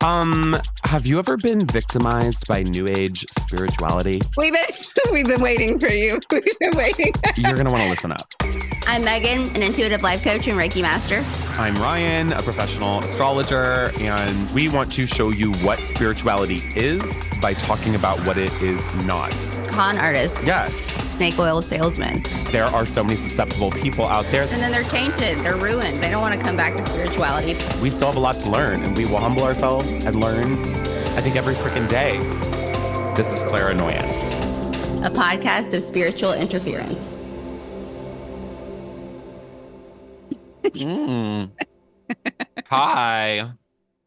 Have you ever been victimized by New Age spirituality? We've been waiting for you. We've been waiting. You're gonna want to listen up. I'm Megan, an intuitive life coach and Reiki master. I'm Ryan, a professional astrologer, and we want to show you what spirituality is by talking about what it is not. Con artist. Yes. Snake oil salesman. There are so many susceptible people out there. And then they're tainted. They're ruined. They don't want to come back to spirituality. We still have a lot to learn, and we will humble ourselves and learn, I think, every freaking day. This is Clairanoyance, a podcast of spiritual interference. Hi.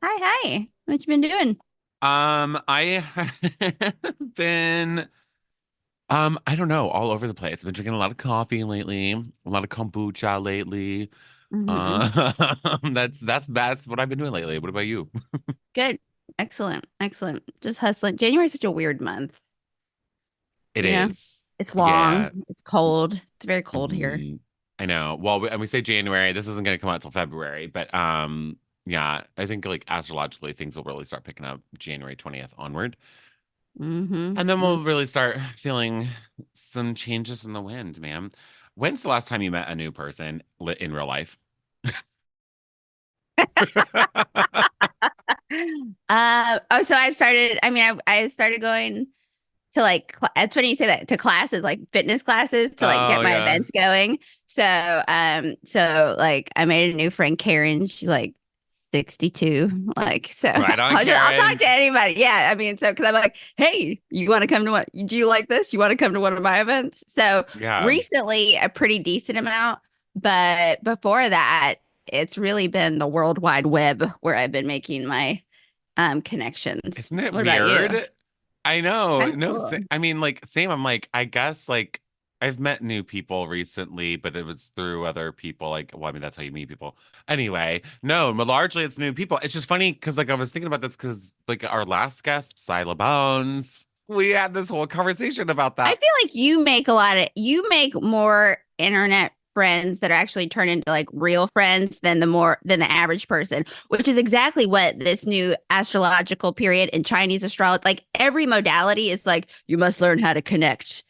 Hi. What you been doing? I have been, I don't know, all over the place. I've been drinking a lot of coffee lately, a lot of kombucha lately. That's what I've been doing lately. What about you? Good. Excellent. Just hustling. January is such a weird month. It is. It's long. Yeah. It's cold. It's very cold here. I know. Well, we say January. This isn't going to come out till February, but yeah, I think like astrologically things will really start picking up January 20th onward. And then we'll really start feeling some changes in the wind, man. When's the last time you met a new person in real life? So I've started, I started going to like, it's funny you say that, to classes, like fitness classes to like get my events going. So like I made a new friend, Karen. She's like 62. Like, so right on, I'll talk to anybody. Yeah. I mean, so, cause I'm like, hey, you want to come to what? Do you like this? You want to come to one of my events? So recently a pretty decent amount, but before that, it's really been the World Wide Web where I've been making my connections. Isn't it what weird? I know. Kind of No, cool. I mean, like, same. I'm like, I guess, like, I've met new people recently, but it was through other people. Like, well, I mean, that's how you meet people. Anyway, no, but largely it's new people. It's just funny because, like, I was thinking about this because, like, our last guest, Sila Bones, we had this whole conversation about that. I feel like you make more internet friends that are actually turned into like real friends than the average person, which is exactly what this new astrological period in Chinese astrology, like every modality is like, you must learn how to connect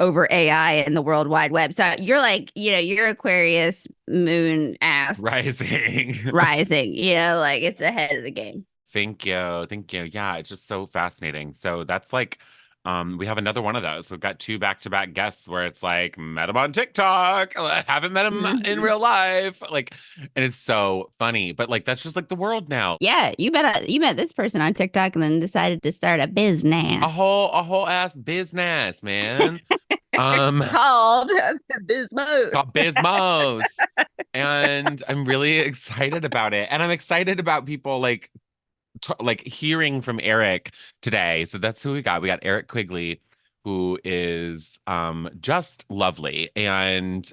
over AI and the World Wide Web. So you're like, you're Aquarius moon ass rising, like it's ahead of the game. Thank you. Yeah, it's just so fascinating. So that's like, we have another one of those. We've got 2 back-to-back guests where it's like, met him on TikTok, haven't met him in real life. Like, and it's so funny. But like that's just like the world now. Yeah, you met this person on TikTok and then decided to start a business. A whole ass business, man. Called Bismos. Called Bismos. And I'm really excited about it. And I'm excited about people like hearing from Erik today. So that's who we got. We got Erik Quigley, who is just lovely. And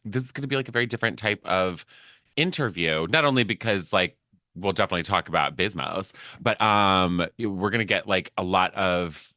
this is going to be like a very different type of interview, not only because like we'll definitely talk about Bismos, but we're going to get like a lot of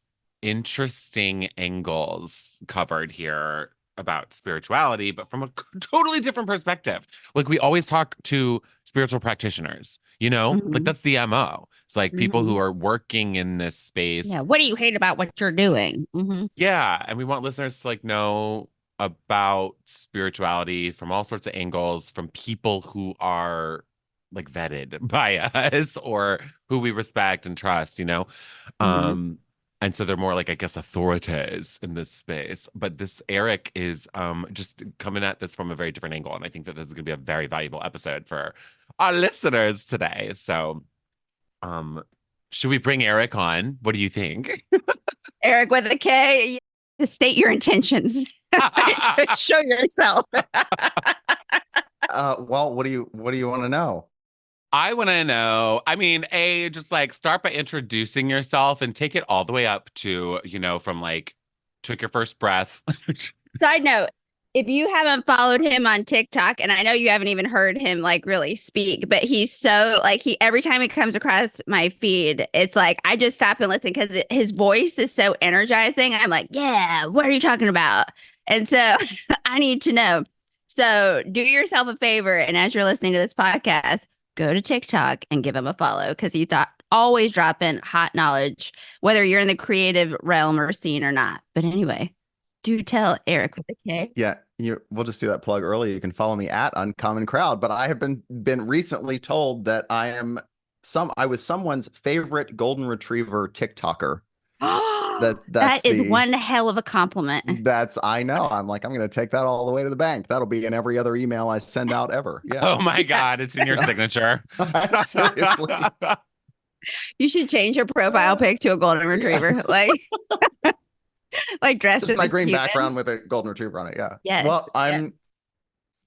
interesting angles covered here about spirituality, but from a totally different perspective. Like we always talk to spiritual practitioners, like that's the MO. It's like people who are working in this space. Yeah. What do you hate about what you're doing? Yeah. And we want listeners to like know about spirituality from all sorts of angles, from people who are like vetted by us or who we respect and trust, And so they're more like, I guess, authorities in this space. But this Erik is just coming at this from a very different angle. And I think that this is going to be a very valuable episode for our listeners today. So should we bring Erik on? What do you think? Erik with a K. State your intentions. Show yourself. Well, what do you want to know? I want to know, I mean, just like start by introducing yourself and take it all the way up to, from like took your first breath. Side note, if you haven't followed him on TikTok, and I know you haven't even heard him like really speak, but he's so like every time he comes across my feed, it's like I just stop and listen because his voice is so energizing. I'm like, yeah, what are you talking about? And so I need to know. So do yourself a favor, and as you're listening to this podcast, go to TikTok and give him a follow because always dropping hot knowledge, whether you're in the creative realm or scene or not. But anyway, do tell Erik with a K. Yeah, we'll just do that plug early. You can follow me at Uncommon Crowd, but I have been recently told that I was someone's favorite golden retriever TikToker. That is one hell of a compliment. I know. I'm like, I'm gonna take that all the way to the bank. That'll be in every other email I send out ever. Yeah. Oh my God, it's in your signature. Seriously. You should change your profile pic to a golden retriever. Like like dressed just as my a green Cuban. background with a golden retriever on it. Yeah. Yes. Well,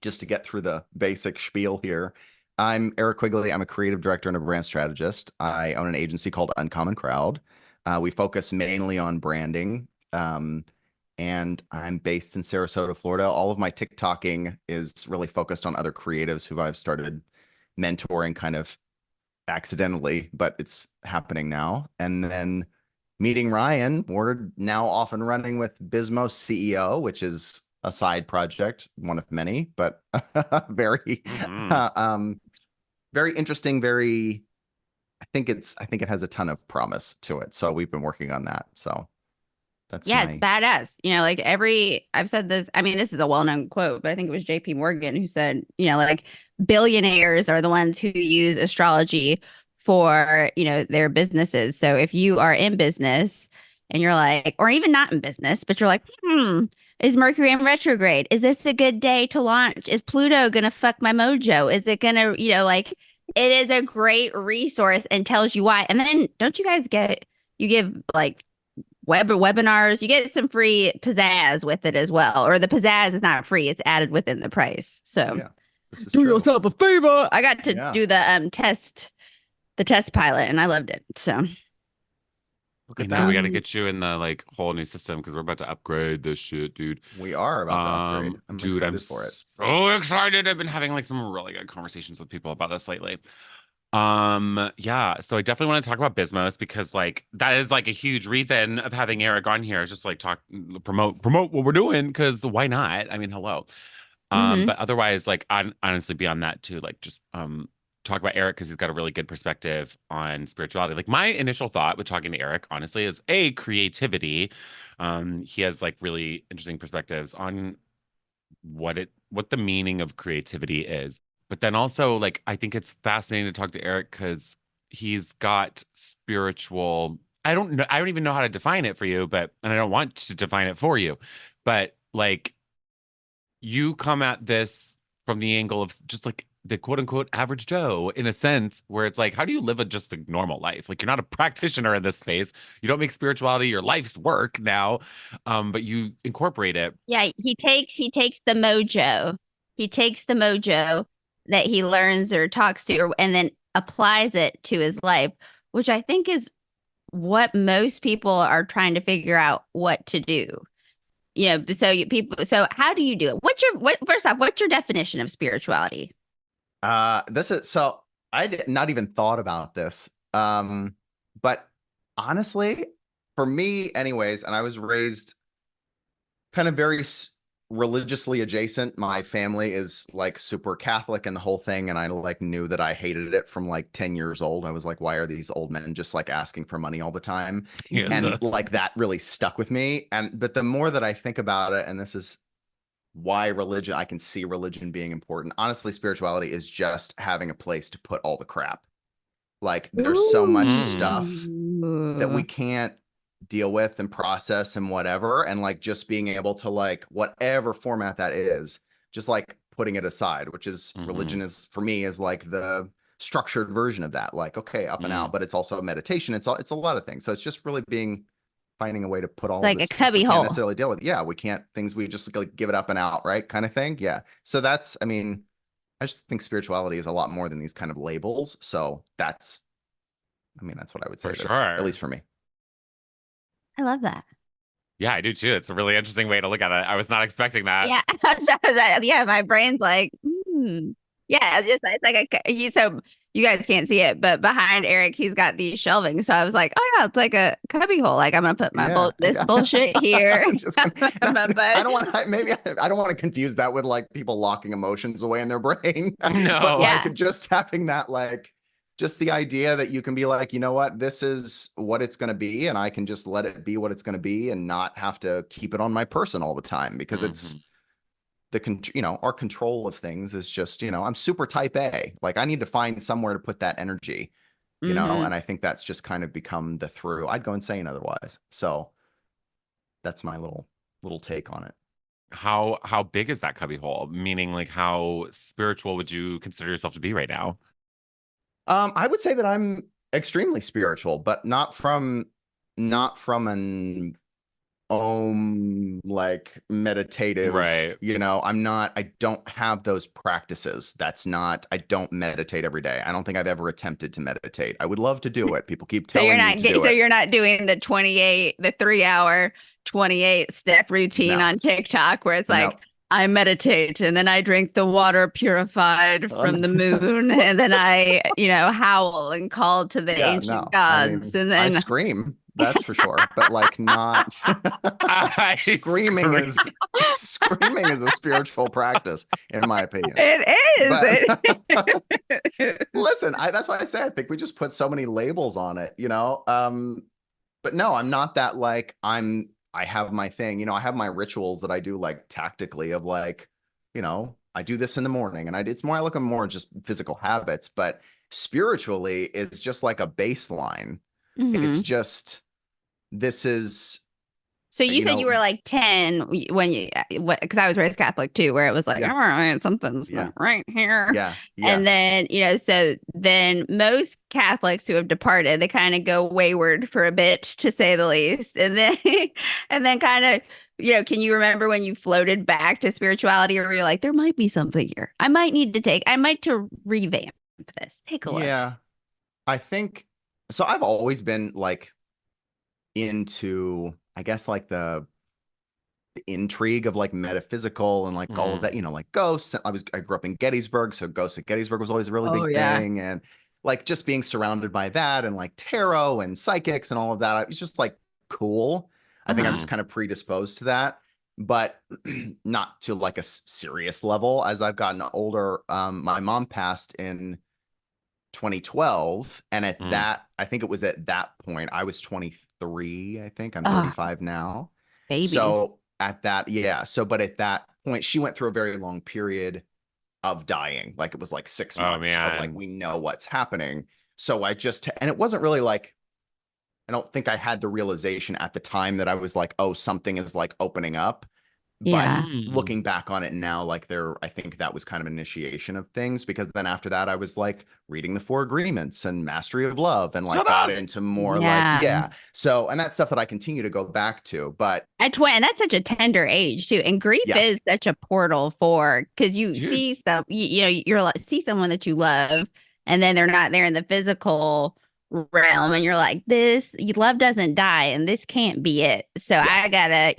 just to get through the basic spiel here. I'm Erik Quigley. I'm a creative director and a brand strategist. I own an agency called Uncommon Crowd. We focus mainly on branding. And I'm based in Sarasota, Florida. All of my TikToking is really focused on other creatives who I've started mentoring kind of accidentally, but it's happening now. And then meeting Ryan, we're now off and running with Bismo's CEO, which is a side project, one of many, but very, very interesting. I think it has a ton of promise to it. So we've been working on that. So that's it's badass. Like I've said this, I mean, this is a well-known quote, but I think it was JP Morgan who said, like billionaires are the ones who use astrology for, their businesses. So if you are in business and you're like, or even not in business, but you're like, is Mercury in retrograde? Is this a good day to launch? Is Pluto going to fuck my mojo? Is it going to, it is a great resource and tells you why. And then don't you guys you give like webinars, you get some free pizzazz with it as well. Or the pizzazz is not free, it's added within the price. So yeah, this is do true. yourself a favor. I got to do the test pilot and I loved it. So I know we got to get you in the whole new system because we're about to upgrade this shit, dude. We are about to upgrade. I'm excited for it. So excited. I've been having some really good conversations with people about this lately. Yeah, so I definitely want to talk about Bismos because that is a huge reason of having Erik on here is just promote what we're doing because why not? I mean, hello. But otherwise, honestly beyond that too, just talk about Erik because he's got a really good perspective on spirituality. My initial thought with talking to Erik, honestly, is creativity. He has really interesting perspectives on what the meaning of creativity is. But then also, I think it's fascinating to talk to Erik because he's got spiritual. I don't know. I don't even know how to define it for you, and I don't want to define it for you. But you come at this from the angle of just the quote unquote average Joe in a sense where it's how do you live just a normal life? You're not a practitioner in this space. You don't make spirituality your life's work now, but you incorporate it. Yeah, he takes the mojo. He takes the mojo that he learns or talks to and then applies it to his life, which I think is what most people are trying to figure out what to do. So how do you do it? First off, what's your definition of spirituality? I did not even thought about this. But honestly, for me anyways, and I was raised kind of very religiously adjacent. My family is super Catholic and the whole thing. And I knew that I hated it from 10 years old. I was like, why are these old men just asking for money all the time? Yeah. And that really stuck with me. But the more that I think about it, and this is why I can see religion being important. Honestly, spirituality is just having a place to put all the crap. There's so much stuff that we can't deal with and process and whatever. And just being able to whatever format that is, just putting it aside, which is religion is for me is the structured version of that. Okay, up and out, but it's also a meditation. It's a lot of things. So it's just really finding a way to put all of this a cubby hole. Can't necessarily deal with. Yeah, we can't things we just give it up and out, right? Kind of thing. Yeah. So I just think spirituality is a lot more than these kind of labels. So that's what I would say. For sure. At least for me. I love that. Yeah, I do too. It's a really interesting way to look at it. I was not expecting that. Yeah. Yeah, my brain's yeah, it's so you guys can't see it, but behind Erik, he's got these shelving. So I was like, oh yeah, it's like a cubby hole. I'm gonna put my bullshit here. I don't want to confuse that with people locking emotions away in their brain. No, but just having that just the idea that you can be like, you know what, this is what it's going to be, and I can just let it be what it's going to be and not have to keep it on my person all the time, because it's Mhm. our control of things is just, I'm super type A. Like I need to find somewhere to put that energy, Hmm. and I think that's just kind of become the through. I'd go insane otherwise. So that's my little take on it. How big is that cubby hole? Meaning, like, how spiritual would you consider yourself to be right now? I would say that I'm extremely spiritual, but not from an like meditative, Right. I don't have those practices. I don't meditate every day. I don't think I've ever attempted to meditate. I would love to do it. People keep So telling me to do so it. you're not doing the 3 hour, 28 step routine No, on TikTok where it's no. like, I meditate and then I drink the water purified from the moon and then I, howl and call to the Yeah, ancient no. I gods. mean, And I then scream, that's for sure, but like not I screaming scream. is screaming is a spiritual practice, in my opinion. But it is. listen, that's why I say I think we just put so many labels on it. But no, I'm not that like I have my thing, I have my rituals that I do like tactically of like, I do this in the morning, and it's more, I look at more just physical habits, but spiritually is just like a baseline. It's Mhm. just, this is, So you you said you know, were like 10 when you, because I was raised Catholic too, where it was like, yeah, all right, something's yeah, not right here. yeah, yeah, And then, so then most Catholics who have departed, they kind of go wayward for a bit, to say the least. And then, and then kind of, can you remember when you floated back to spirituality, or you're like, there might be something here. I might to revamp this. Take a look. yeah. I think so. I've always been like into, I guess, like the intrigue of like metaphysical and like all of that, Mm. like ghosts. I grew up in Gettysburg, so ghosts at Gettysburg was always a really Oh, big yeah. thing. And like just being surrounded by that and like tarot and psychics and all of that, it's just like cool. I think I'm Uh-huh. just Mhm. kind of predisposed to that, but not to like a serious level. As I've gotten older, my mom passed in 2012, and Mm. I think it was at that point I was 23. I think I'm Oh, 35 now. baby. So at that, yeah. So, but at that point, she went through a very long period of dying. Like it was like six Oh months of like, man. we know what's happening. So and it wasn't really like, I don't think I had the realization at the time that I was like, oh, something is like opening up. But Yeah. Mm. looking back on it now, like I think that was kind of an initiation of things, because then after that, I was like reading the Four Agreements and Mastery of Love, and like Shut got up. into more like, Yeah. yeah. So, and that's stuff that I continue to go back to. But And that's such a tender age too. And grief yeah, is such a portal for, because you Dude. see some, you're like, see someone that you love, and then they're not there in the physical realm, and you're like, love doesn't die, and this can't be it. So yeah,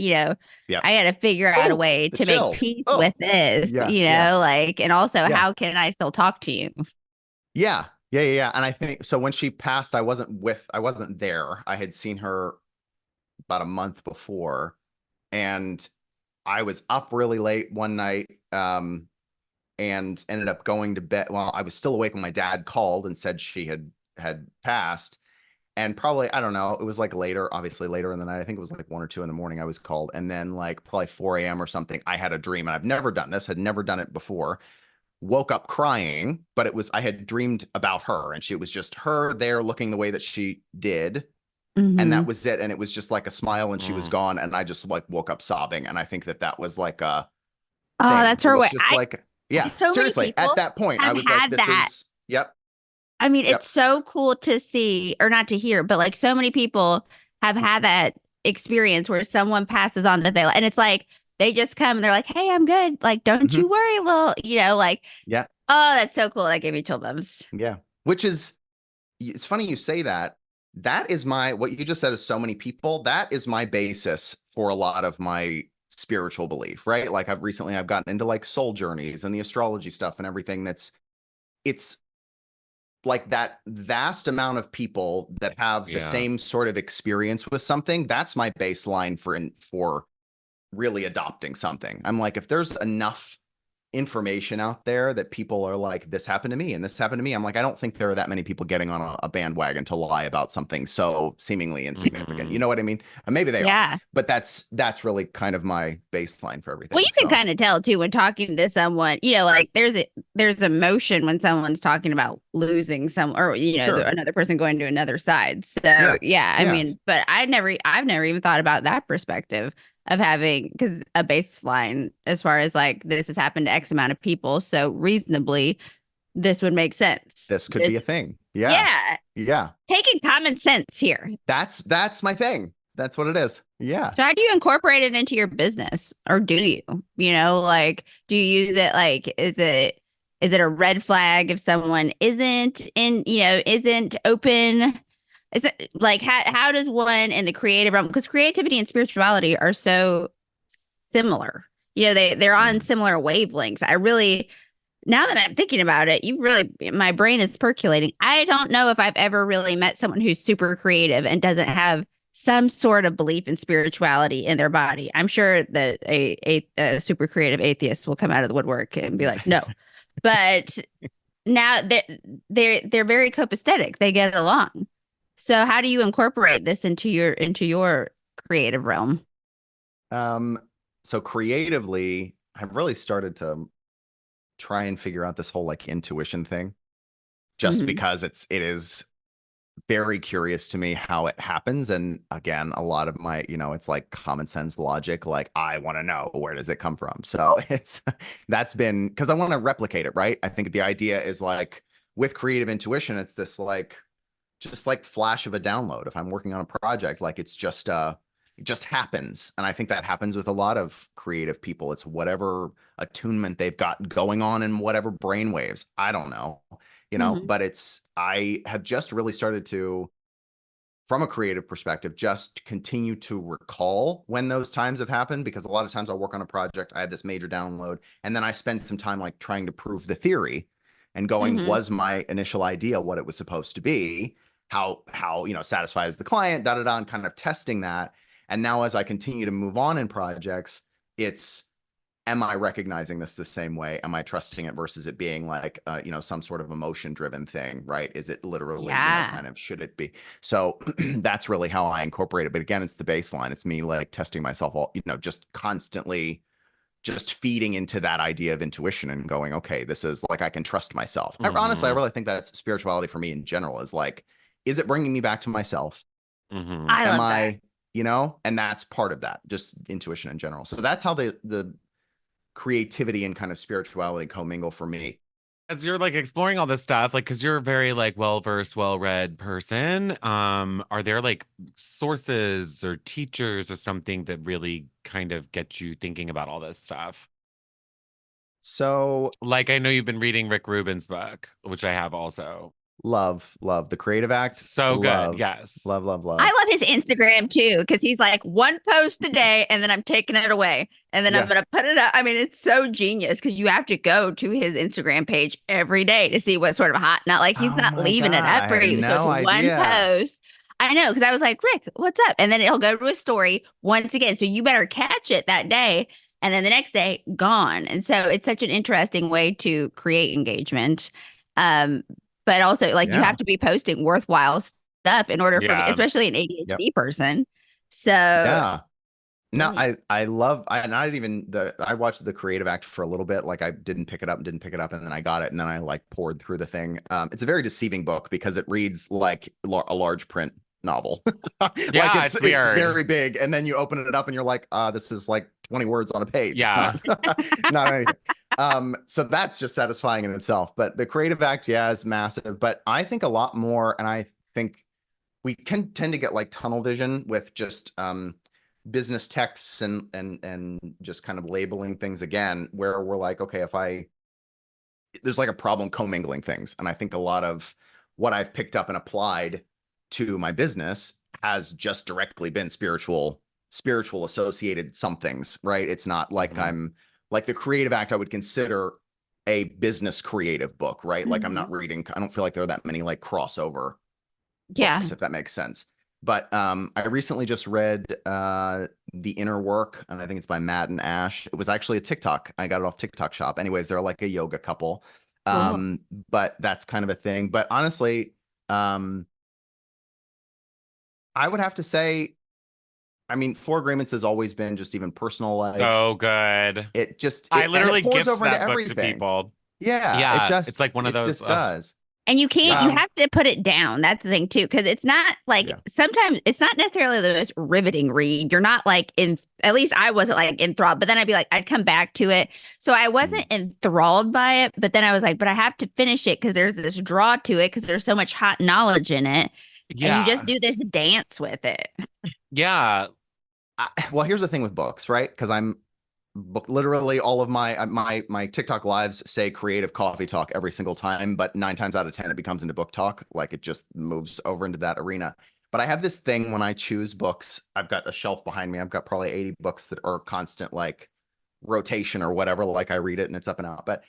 yeah. I gotta figure out a Oh, way the to make chills. peace with Oh, this, yeah, yeah, like, and also yeah, how can I still talk to you? yeah, yeah, yeah, yeah. And I think so when she passed, I wasn't there. I had seen her about a month before, and I was up really late one night, and ended up going to bed. Well, I was still awake when my dad called and said she had passed. And probably, I don't know, it was like later, obviously later in the night. I think it was like 1 or 2 in the morning I was called. And then like probably 4 a.m. or something, I had a dream. And I've never done this, had never done it before. Woke up crying, but I had dreamed about her, and she was just her there looking the way that she did. And that Hmm. was it. And it was just like a smile, and she was Mm. gone. And I just like woke up sobbing. And I think that was like a Oh, thing. that's It her was way. just like, yeah, So many seriously. At people that point, I have was like, had this that. is, yep, I mean, yep. it's so cool to see, or not to hear, but like so many people have had that experience where someone passes on that and it's like they just come and they're like, "Hey, I'm good. Like, don't Mhm. you worry, little, like, Yeah, oh, that's so cool. That gave me chill bumps." yeah. Which is, it's funny you say that. That is what you just said is so many people. That is my basis for a lot of my spiritual belief, right? Like I've gotten into like soul journeys and the astrology stuff and everything. It's like that vast amount of people that have the Yeah. same sort of experience with something. That's my baseline for really adopting something. I'm like, if there's enough information out there that people are like, this happened to me and this happened to me. I'm like, I don't think there are that many people getting on a bandwagon to lie about something so seemingly insignificant. You Mhm. know what I mean? And maybe they are, Yeah. but that's really kind of my baseline for Well, you everything. can So kind of tell too when talking to someone, like there's emotion when someone's talking about losing some, or sure. another person going to another side. So Yeah. yeah, I Yeah. mean, but I've never even thought about that perspective of having, because a baseline as far as like this has happened to X amount of people, so reasonably this would make sense. This could be a thing. Yeah. Yeah, Yeah. taking common sense here. That's my thing. That's what it is. Yeah. So how do you incorporate it into your business? Or do you? Like do you use it, like is it a red flag if someone isn't open? Is it like how does one in the creative realm, because creativity and spirituality are so similar. They're on Mhm. similar wavelengths. I really, now that I'm thinking about it, my brain is percolating. I don't know if I've ever really met someone who's super creative and doesn't have some sort of belief in spirituality in their body. I'm sure that a super creative atheist will come out of the woodwork and be like, no. But now they're very copacetic. They get along. So how do you incorporate this into your creative realm? Um, so creatively, I've really started to try and figure out this whole like intuition thing, just Hmm. because it is very curious to me how it happens. And again, a lot of my, it's like common sense logic, like I want to know, where does it come from? So it's that's been because I want to replicate it, right? I think the idea is like with creative intuition, it's this like just like flash of a download. If I'm working on a project, like it just happens. And I think that happens with a lot of creative people. It's whatever attunement they've got going on in whatever brain waves. I don't know, Hmm. but I have just really started to, from a creative perspective, just continue to recall when those times have happened, because a lot of times I'll work on a project, I have this major download, and then I spend some time like trying to prove the theory and going, Hmm. was my initial idea what it was supposed to be? How satisfies the client, da da da, and kind of testing that. And now as I continue to move on in projects, it's, am I recognizing this the same way? Am I trusting it versus it being like, some sort of emotion driven thing, right? Is it literally, Yeah. kind of, should it be? So that's really how I incorporate it. But again, it's the baseline. It's me like testing myself all, just constantly just feeding into that idea of intuition and going, okay, this is like, I can trust myself. Honestly, I Mhm. really think that's spirituality for me in general, is like, is it bringing me back to myself? Mhm. I Am love that. I, and that's part of that, just intuition in general. So that's how the creativity and kind of spirituality commingle for me. As you're like exploring all this stuff, like, because you're a very like well-versed, well-read person, are there like sources or teachers or something that really kind of get you thinking about all this stuff? So Like, I know you've been reading Rick Rubin's book, which I have also. love the creative act. So good. Love, Yes. love, love, I love. love his Instagram too, because he's like one post a day and then I'm taking it away and then I'm Yeah. going to put it up. I mean, it's so genius because you have to go to his Instagram page every day to see what's sort of hot. Not like he's Oh not my leaving it God. up I for had you. So it's no one idea. post. I know, because I was like, Rick, what's up? And then he'll go to a story once again. So you better catch it that day. And then the next day, gone. And so it's such an interesting way to create engagement. Um, but also, like, you have Yeah. to be posting worthwhile stuff in order for me, Yeah. especially an Yep. ADHD person. So, Yeah. No, mm, I love, and I didn't even I watched the creative act for a little bit. Like I didn't pick it up and didn't pick it up, and then I got it, and then I like poured through the thing. It's a very deceiving book because it reads like a large print novel. Like Yeah, it's it's it's weird. very big, and then you open it up and you're like, this is like 20 words on a page. It's Yeah. not not anything. So that's just satisfying in itself. But the creative act, yeah, is massive. But I think a lot more, and I think we can tend to get like tunnel vision with just business texts and just kind of labeling things again, where we're like, okay, if I, there's like a problem commingling things. And I think a lot of what I've picked up and applied to my business has just directly been spiritual associated somethings, right? It's not like Mhm. I'm like the creative act I would consider a business creative book, right? Like I'm mhm. not reading, I don't feel like there are that many like crossover Yeah. books, if that makes sense. But I recently just read The Inner Work, and I think it's by Matt and Ash. It was actually a TikTok. I got it off TikTok Shop. Anyways, they're like a yoga couple. Cool. But that's kind of a thing. But honestly, I would have to say, I mean, Four Agreements has always been just even personal life. So good. It just I and it literally pours gift over into that book to everything. people. Yeah, Yeah, it's like one of it those. just does. And you can't, you Um, have to put it down. That's the thing too, because it's not like yeah. sometimes it's not necessarily the most riveting read. You're not like at least I wasn't like enthralled, but then I'd be like, I'd come back to it. So I wasn't enthralled by it, but then I was like, but I have to finish it because there's this draw to it because there's so much hot knowledge in it. And you just Yeah. do this dance with it. Yeah. Well, here's the thing with books, right? Because I'm book literally all of my TikTok lives say creative coffee talk every single time, but 9 times out of 10 it becomes into book talk. Like it just moves over into that arena. But I have this thing when I choose books. I've got a shelf behind me. I've got probably 80 books that are constant like rotation or whatever. Like I read it and it's up and out. But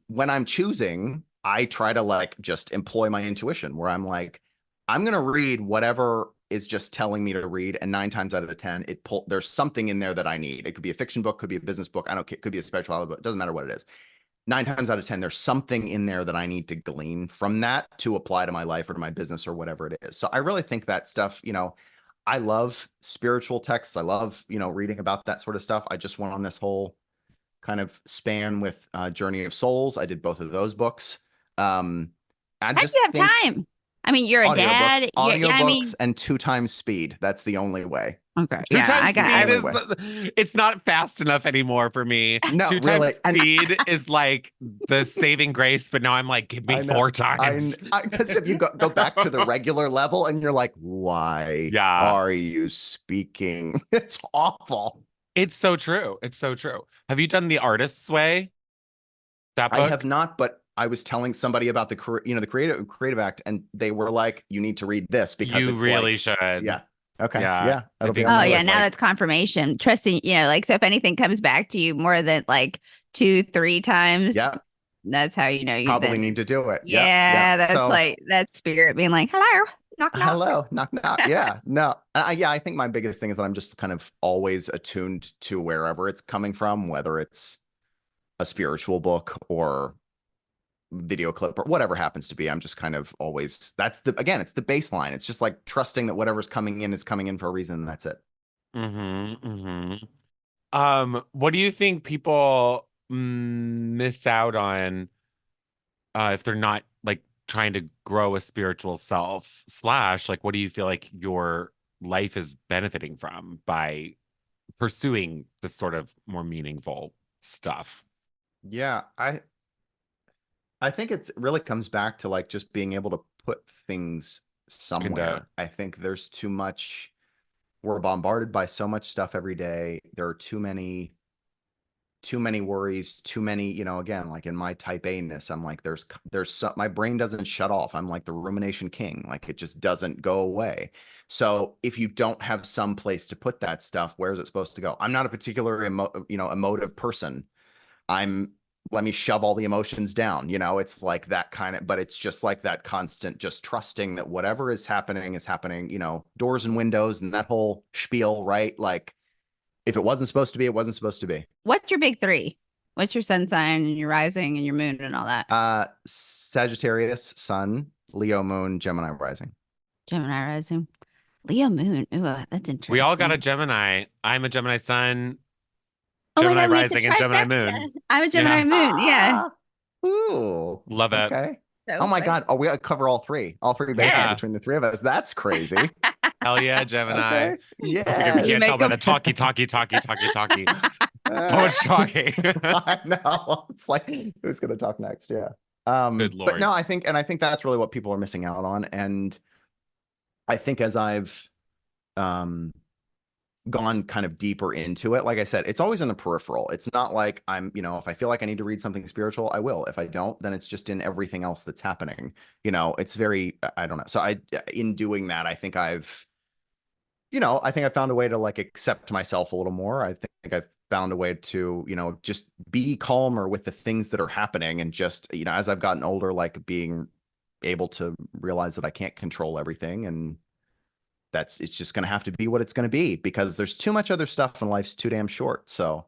when I'm choosing, I try to like just employ my intuition where I'm like, I'm gonna read whatever is just telling me to read, and 9 times out of 10, there's something in there that I need. It could be a fiction book, could be a business book, I don't care, it could be a spirituality book, it doesn't matter what it is. 9 times out of 10, there's something in there that I need to glean from that to apply to my life or to my business or whatever it is. So I really think that stuff, I love spiritual texts. I love, reading about that sort of stuff. I just went on this whole kind of span with Journey of Souls. I did both of those books. I How do just you have think time? I mean, you're a audiobooks, dad. Yeah, I mean, and 2 times speed. That's the only way. okay. Two Yeah, times The speed only is way. it's not fast enough anymore for me. No, Two times really. And speed is like the saving grace, but now I'm like, give me I know. four times. Because if you go back to the regular level and you're like, why Yeah. are you speaking? It's awful. It's so true. It's so true. Have you done The Artist's Way? That I have book? not, but I was telling somebody about the creative act, and they were like, you need to read this because You it's really like, should. yeah, okay, Yeah. yeah, I that'll be think on oh my yeah, list. now like that's confirmation. Trusting, like so if anything comes back to you more than like 2, 3 times, Yeah, that's how you know you probably then need to do it. Yeah, yeah. yeah, that's So like that spirit being like, hello, knock knock. hello, knock knock. Yeah, no, yeah. I think my biggest thing is that I'm just kind of always attuned to wherever it's coming from, whether it's a spiritual book or video clip or whatever happens to be. I'm just kind of always it's the baseline. It's just like trusting that whatever's coming in is coming in for a reason, and that's it. what do you think people miss out on if they're not like trying to grow a spiritual self slash like what do you feel like your life is benefiting from by pursuing this sort of more meaningful stuff? Yeah, I think it really comes back to like just being able to put things And somewhere. I think there's too much. We're bombarded by so much stuff every day. There are too many worries, too many, again, like in my type A-ness, I'm like, my brain doesn't shut off. I'm like the rumination king. Like it just doesn't go away. So if you don't have some place to put that stuff, where is it supposed to go? I'm not a particular, emotive person. I'm let me shove all the emotions down. It's like that kind of, but it's just like that constant, just trusting that whatever is happening, doors and windows and that whole spiel, right? Like if it wasn't supposed to be, it wasn't supposed to be. What's your big three? What's your sun sign and your rising and your moon and all that? Sagittarius, Sun, Leo, Moon, Gemini rising. Gemini rising. Leo moon. Ooh, that's we all got a interesting. Gemini. I'm a Gemini sun, Oh my Gemini God, we have the rising, and Gemini trifecta. moon. I'm a Gemini Yeah, moon. Yeah. Ah, ooh, love it. okay. So Oh my funny. God. Oh, we gotta cover all three baseline Yeah. Yeah, between the three of us. That's crazy. hell yeah, Gemini. Okay. Don't forget, we We can't Yes. tell make by them. the talkie. Oh, Uh, it's shocking. I know. It's like, who's gonna talk next? Yeah. Good But no, Lord. I think that's really what people are missing out on. And I think as I've um gone kind of deeper into it, like I said, it's always in the peripheral. It's not like if I feel like I need to read something spiritual, I will. If I don't, then it's just in everything else that's happening. It's very, I don't know. So in doing that, I think I found a way to like accept myself a little more. I think I've found a way to, just be calmer with the things that are happening, and just, as I've gotten older, like being able to realize that I can't control everything, and it's just going to have to be what it's going to be, because there's too much other stuff and life's too damn short. So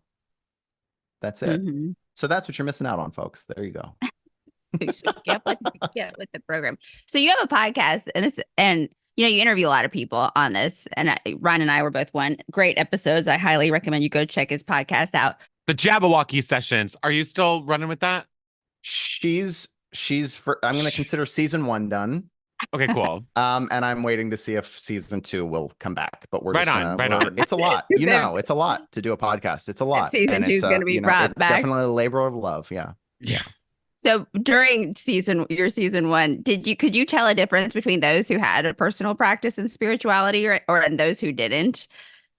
that's it. Mm-hmm. So that's what you're missing out on, folks. There you go. So get with the program. So you have a podcast, and you interview a lot of people on this. And Ron and I were both one. Great episodes. I highly recommend you go check his podcast out. The Jabberwocky sessions. Are you still running with that? I'm going to consider season 1 done. Okay, cool. And I'm waiting to see if season 2 will come back. But we're Right just on, right on. It's a lot. It's a lot to do a podcast. It's a lot. Season 2 is going to be brought back. It's definitely a labor of love. Yeah. Yeah. So during your season 1, could you tell a difference between those who had a personal practice in spirituality or and those who didn't?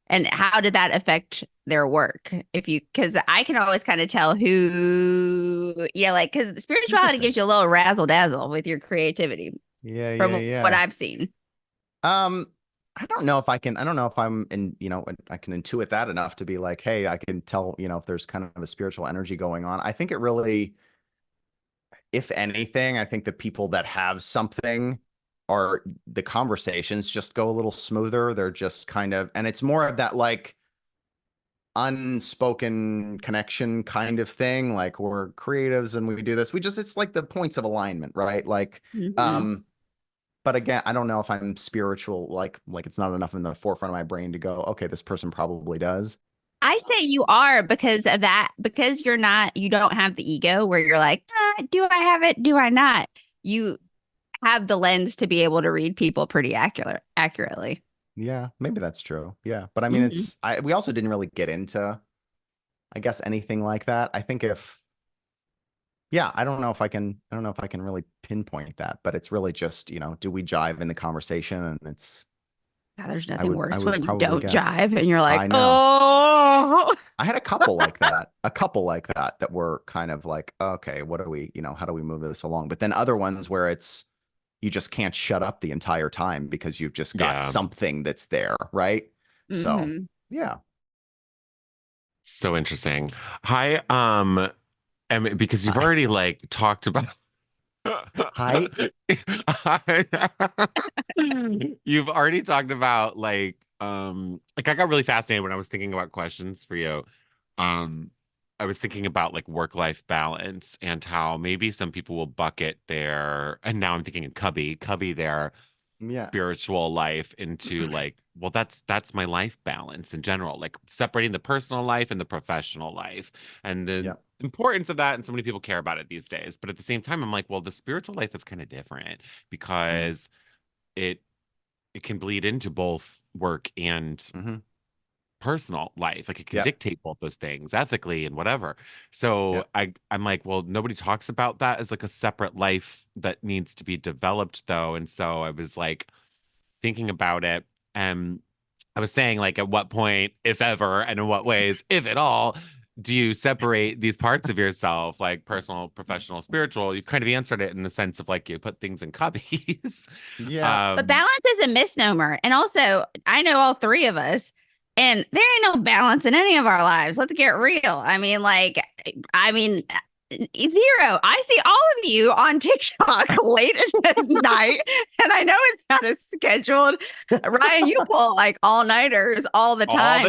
And how did that affect their work? Because I can always kind of tell who, because spirituality gives you a little razzle dazzle with your creativity. Yeah. From what I've seen. I don't know if I'm I can intuit that enough to be like, hey, I can tell, if there's kind of a spiritual energy going on. I think it really, if anything, I think the people that have something are the conversations just go a little smoother. They're just kind of, and it's more of that like unspoken connection kind of thing. Like, we're creatives and we do this. It's like the points of alignment, right? Like, but again, I don't know if I'm spiritual, like it's not enough in the forefront of my brain to go, okay, this person probably does. I say you are because of that, because you don't have the ego where you're like, do I have it? Do I not? You have the lens to be able to read people pretty accurately. Yeah, maybe that's true. Yeah. But I mean, we also didn't really get into, I guess, anything like that. I think I don't know if I can really pinpoint that, but it's really just, do we jive in the conversation? And God, there's nothing worse when you don't guess. jive and you're like, oh. I had a couple like that that were kind of like, okay, what do we, how do we move this along? But then other ones where you just can't shut up the entire time because you've just got something that's there, right? So, yeah. So interesting. Hi, and because you've already talked about Hi. You've already talked about I got really fascinated when I was thinking about questions for you. I was thinking about work-life balance and how maybe some people will bucket and now I'm thinking in Cubby their spiritual life into well, that's my life balance in general, separating the personal life and the professional life and the importance of that. And so many people care about it these days. But at the same time, I'm like, well, the spiritual life is kind of different because it can bleed into both work and personal life. It can dictate both those things ethically and whatever. So I'm like, well, nobody talks about that as a separate life that needs to be developed though. And so I was thinking about it, and I was saying at what point, if ever, and in what ways, if at all, do you separate these parts of yourself, personal, professional, spiritual? You've kind of answered it in the sense of you put things in cubbies. But balance is a misnomer. And also, I know all three of us, and there ain't no balance in any of our lives. Let's get real. I mean, zero. I see all of you on TikTok late at night, and I know it's kind of scheduled. Ryan, you pull all-nighters all the time.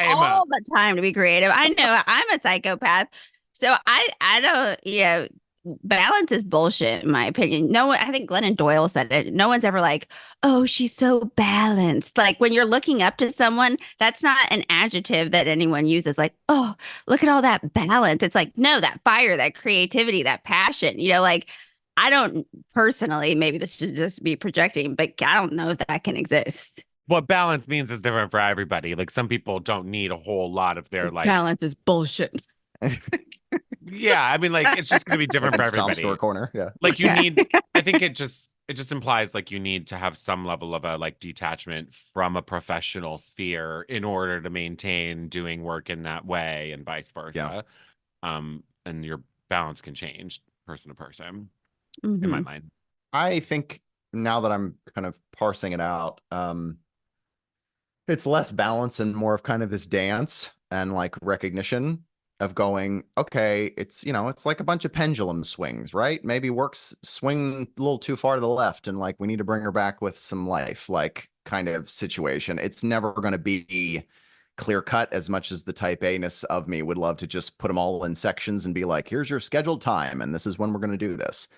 All the time to be creative. I know I'm a psychopath. So I don't, balance is bullshit, in my opinion. No one, I think Glennon Doyle said it. No one's ever like, oh, she's so balanced. When you're looking up to someone, that's not an adjective that anyone uses. Oh, look at all that balance. It's no, that fire, that creativity, that passion. I don't personally, maybe this should just be projecting, but I don't know if that can exist. What balance means is different for everybody. Some people don't need a whole lot of their balance is bullshit. Yeah, I mean, it's just going to be different for everybody. Store corner, yeah. You need. I think it just implies you need to have some level of a detachment from a professional sphere in order to maintain doing work in that way, and vice versa. And your balance can change person to person, in my mind. I think now that I'm kind of parsing it out, it's less balance and more of kind of this dance and recognition of going, okay, it's like a bunch of pendulum swings, right? Maybe work's swing a little too far to the left, and we need to bring her back with some life. kind of situation. It's never going to be clear cut, as much as the type A-ness of me would love to just put them all in sections and be like, here's your scheduled time and this is when we're going to do this.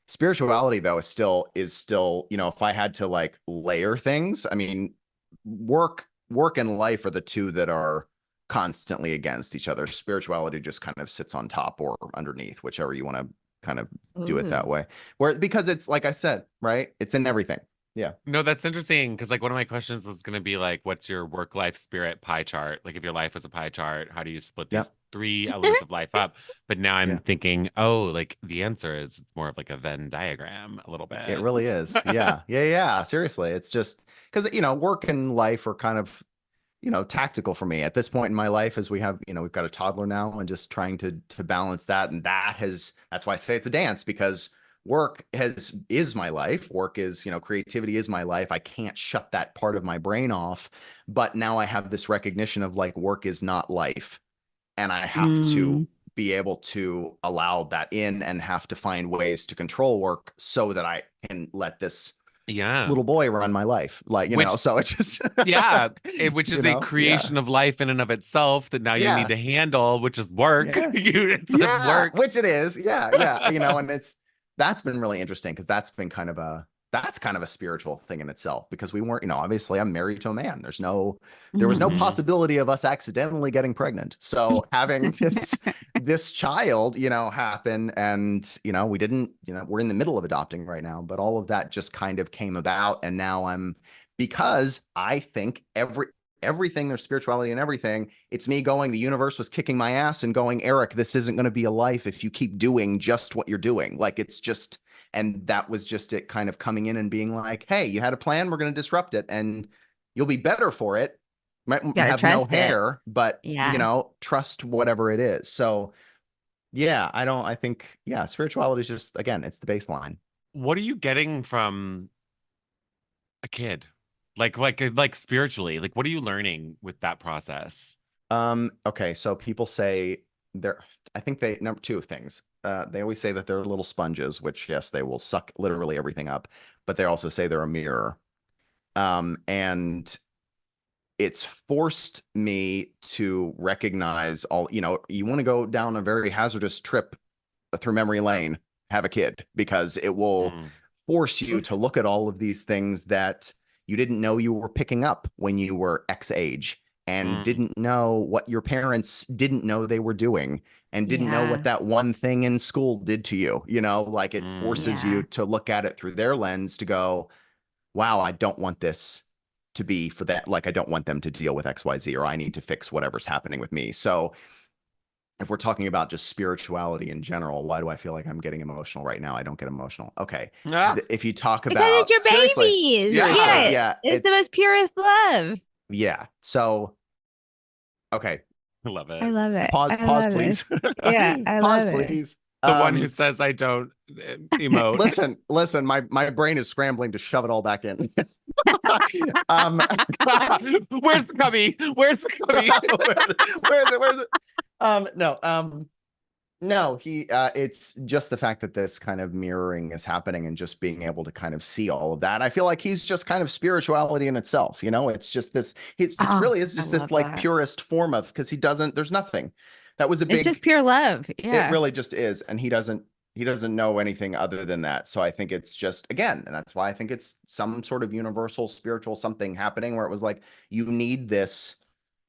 Spirituality though is still, you know, if I had to like layer things, I mean, work and life are the two that are constantly against each other. Spirituality just kind of sits on top or underneath, whichever you want to kind of do it that Ooh. way. Where, because it's like I said, right? It's in everything. Yeah. No, that's interesting because like one of my questions was going to be like, what's your work life spirit pie chart? Like if your life was a pie chart, how do you split these Yep. three elements of life up? But now I'm Yeah. thinking, oh, like the answer is it's more of like a Venn diagram a little It bit. really is. Yeah. Yeah. Yeah. Seriously. It's just because, you know, work and life are kind of, you know, tactical for me at this point in my life, as we have, you know, we've got a toddler now and just trying to balance that. And that's why I say it's a dance, because work is my life. Work is, you know, creativity is my life. I can't shut that part of my brain off. But now I have this recognition of like, work is not life. And I have to Mm. be able to allow that in and have to find ways to control work so that I can let this Yeah. little boy run my life. Like, you know, Which, so it just, yeah, which you is a know, yeah, creation of life in and of itself that now you need yeah, to handle, which is work. yeah, It's a yeah, work. which it is. Yeah, yeah. You know, and that's been really interesting because that's kind of a spiritual thing in itself, because we weren't, you know, obviously I'm married to a man. There was no Mhm. Mhm. possibility of us accidentally getting pregnant. So having this child, you know, happen, and, you know, we didn't, you know, we're in the middle of adopting right now, but all of that just kind of came about. And now because I think everything, there's spirituality and everything. It's me going, the universe was kicking my ass and going, Erik, this isn't going to be a life if you keep doing just what you're doing. Like, it's just, and that was just it kind of coming in and being like, hey, you had a plan, we're going to disrupt it and you'll be better for it. Might Gotta have no trust it. hair, but, you Yeah. know, trust whatever it is. So yeah, I think, yeah, spirituality is just, again, it's the baseline. What are you getting from a kid? Like spiritually, like what are you learning with that process? Okay, so people say they're, I think they, number two things. They always say that they're little sponges, which yes, they will suck literally everything up, but they also say they're a mirror. And it's forced me to recognize all, you know, you want to go down a very hazardous trip through memory lane, have a kid, because it will Mm, force you to look at all of these things that you didn't know you were picking up when you were X age, and mm, didn't know what your parents didn't know they were doing, and didn't know what Yeah. that one thing in school did to you. You know, like, it mm, forces you Yeah. to look at it through their lens to go, wow, I don't want this to be for that. Like, I don't want them to deal with XYZ, or I need to fix whatever's happening with me. So if we're talking about just spirituality in general, why do I feel like I'm getting emotional right now? I don't get emotional. Okay. ah, If you talk Because it's about, your babies. seriously, yeah, Yeah. yeah, It's the most purest love. yeah. So, okay. I love I it. love it. Pause, I pause, love it. please. Yeah, I Pause, love it. please. The one who says I don't emote. Listen, my brain is scrambling to shove it all back in. um, Where's the cubby? Where's the cubby? where is it? Where is it? No, no, it's just the fact that this kind of mirroring is happening and just being able to kind of see all of that. I feel like he's just kind of spirituality in itself, you know? It's just this, it's Oh, really is I just this love like that. purest form of, because there's nothing. That was a It's just big, pure love. it Yeah. really just is. And he doesn't know anything other than that. So I think it's just, again, and that's why I think it's some sort of universal spiritual something happening where it was like, you need this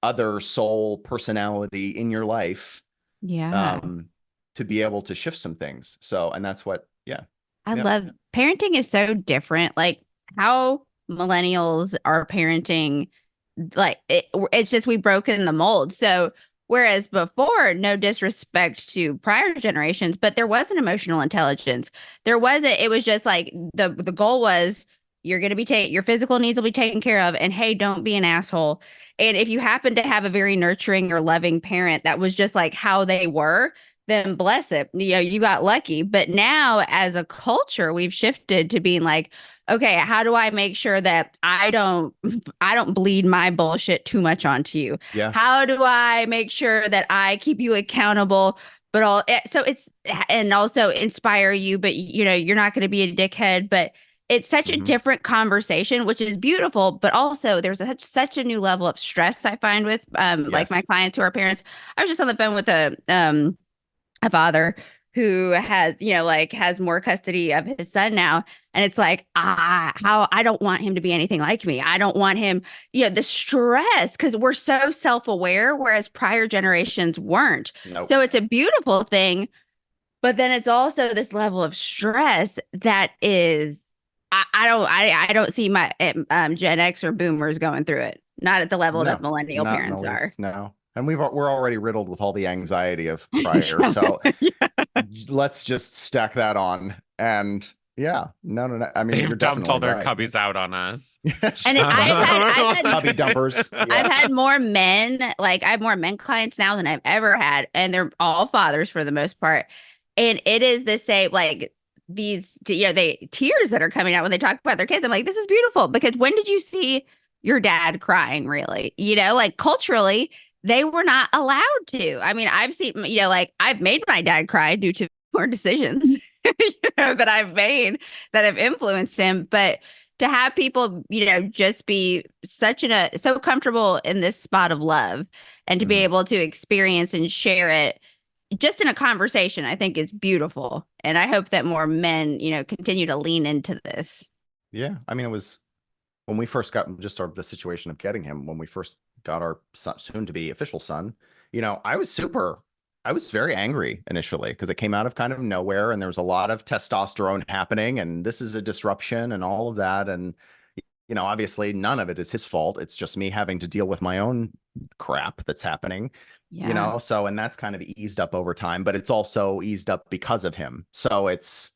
other soul personality in your life, Yeah. um, to be able to shift some things. So, and that's what, yeah. I Yep. love parenting is so different. Like how millennials are parenting, like it's just we've broken the mold. So whereas before, no disrespect to prior generations, but there was an emotional intelligence. There wasn't, it was just like the goal was you're gonna be taken, your physical needs will be taken care of, and hey, don't be an asshole. And if you happen to have a very nurturing or loving parent that was just like how they were, then bless it. You know, you got lucky. But now as a culture, we've shifted to being like, okay, how do I make sure that I don't bleed my bullshit too much onto you? Yeah. How do I make sure that I keep you accountable? But all so it's and also inspire you, but you know, you're not going to be a dickhead, but it's such a Hmm. different conversation, which is beautiful, but also there's such a new level of stress I find with like my Yes. clients who are parents. I was just on the phone with a father who has, like has more custody of his son now. And it's like, how I don't want him to be anything like me. I don't want him, the stress, because we're so self-aware, whereas prior generations weren't. Nope. So it's a beautiful thing, but then it's also this level of stress that is, I don't see my Gen X or boomers going through it. Not at the level that No, millennial not in the parents are. least. No. And we're already riddled with all the anxiety of prior. So Yeah. let's just stack that on. And yeah, no, no, no. I mean, you're They've dumped all definitely their right. cubbies out on us. And Cubby dumpers. I've Yeah. had more men, like I have more men clients now than I've ever had, and they're all fathers for the most part. And it is the same, like these, they tears that are coming out when they talk about their kids. I'm like, this is beautiful because when did you see your dad crying, really? Like culturally, they were not allowed to. I mean, I've seen, like I've made my dad cry due to poor decisions, that I've made that have influenced him. But to have people, just be so comfortable in this spot of love and to be Mhm. able to experience and share it just in a conversation, I think is beautiful. And I hope that more men, continue to lean into this. Yeah. I mean, it was when we first got just the situation of getting him, when we first got our son, soon to be official son, I was very angry initially because it came out of kind of nowhere and there was a lot of testosterone happening and this is a disruption and all of that. And, obviously none of it is his fault. It's just me having to deal with my own crap that's happening, Yeah. so, and that's kind of eased up over time, but it's also eased up because of him. So it's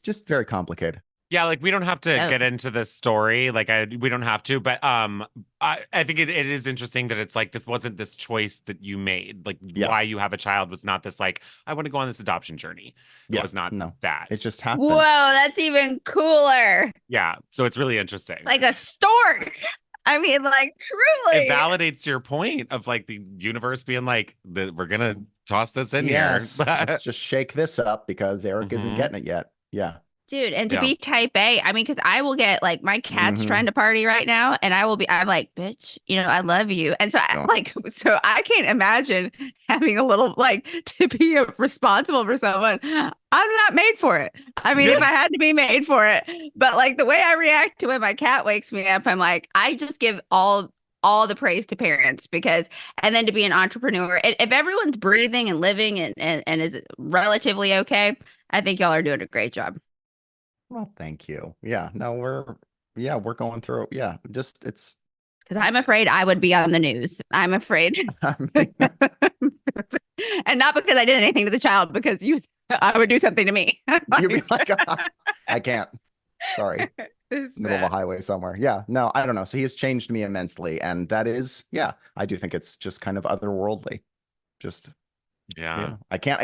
just very complicated. Yeah, like we don't have to Oh, get into the story. Like we don't have to, but I think it is interesting that it's like this wasn't this choice that you made. Like Yeah. why you have a child was not this like, I want to go on this adoption journey. It Yeah. was not No, it that. just whoa, happened. that's even cooler. Yeah. So it's really It's interesting. like a stork. I mean, like It truly. validates your point of like the universe being like, we're gonna toss this in here. Yes, let's just shake this up because Erik isn't Hmm. getting it yet. Yeah. Dude, and to Yeah. be type A, I mean, because I will get like my cat's Hmm. trying to party right now, and I'm like, bitch, I love you. And so I No. like, so I can't imagine having a little like to be responsible for someone. I'm not made for it. I mean, if Yeah. I had to be made for it, but like the way I react to when my cat wakes me up, I'm like, I just give all the praise to parents because, and then to be an entrepreneur, if everyone's breathing and living and is relatively okay, I think y'all are doing a great job. Well, thank you. Yeah. No, we're going through it. Yeah. Just it's Because I'm afraid I would be on the news. I'm afraid. I mean, And not because I did anything to the child, because I would do something to me. you'd be like, I can't. Sorry. Middle of a So, highway somewhere. Yeah. No, I don't know. So he has changed me immensely. And that is, yeah, I do think it's just kind of otherworldly. Just Yeah. I can't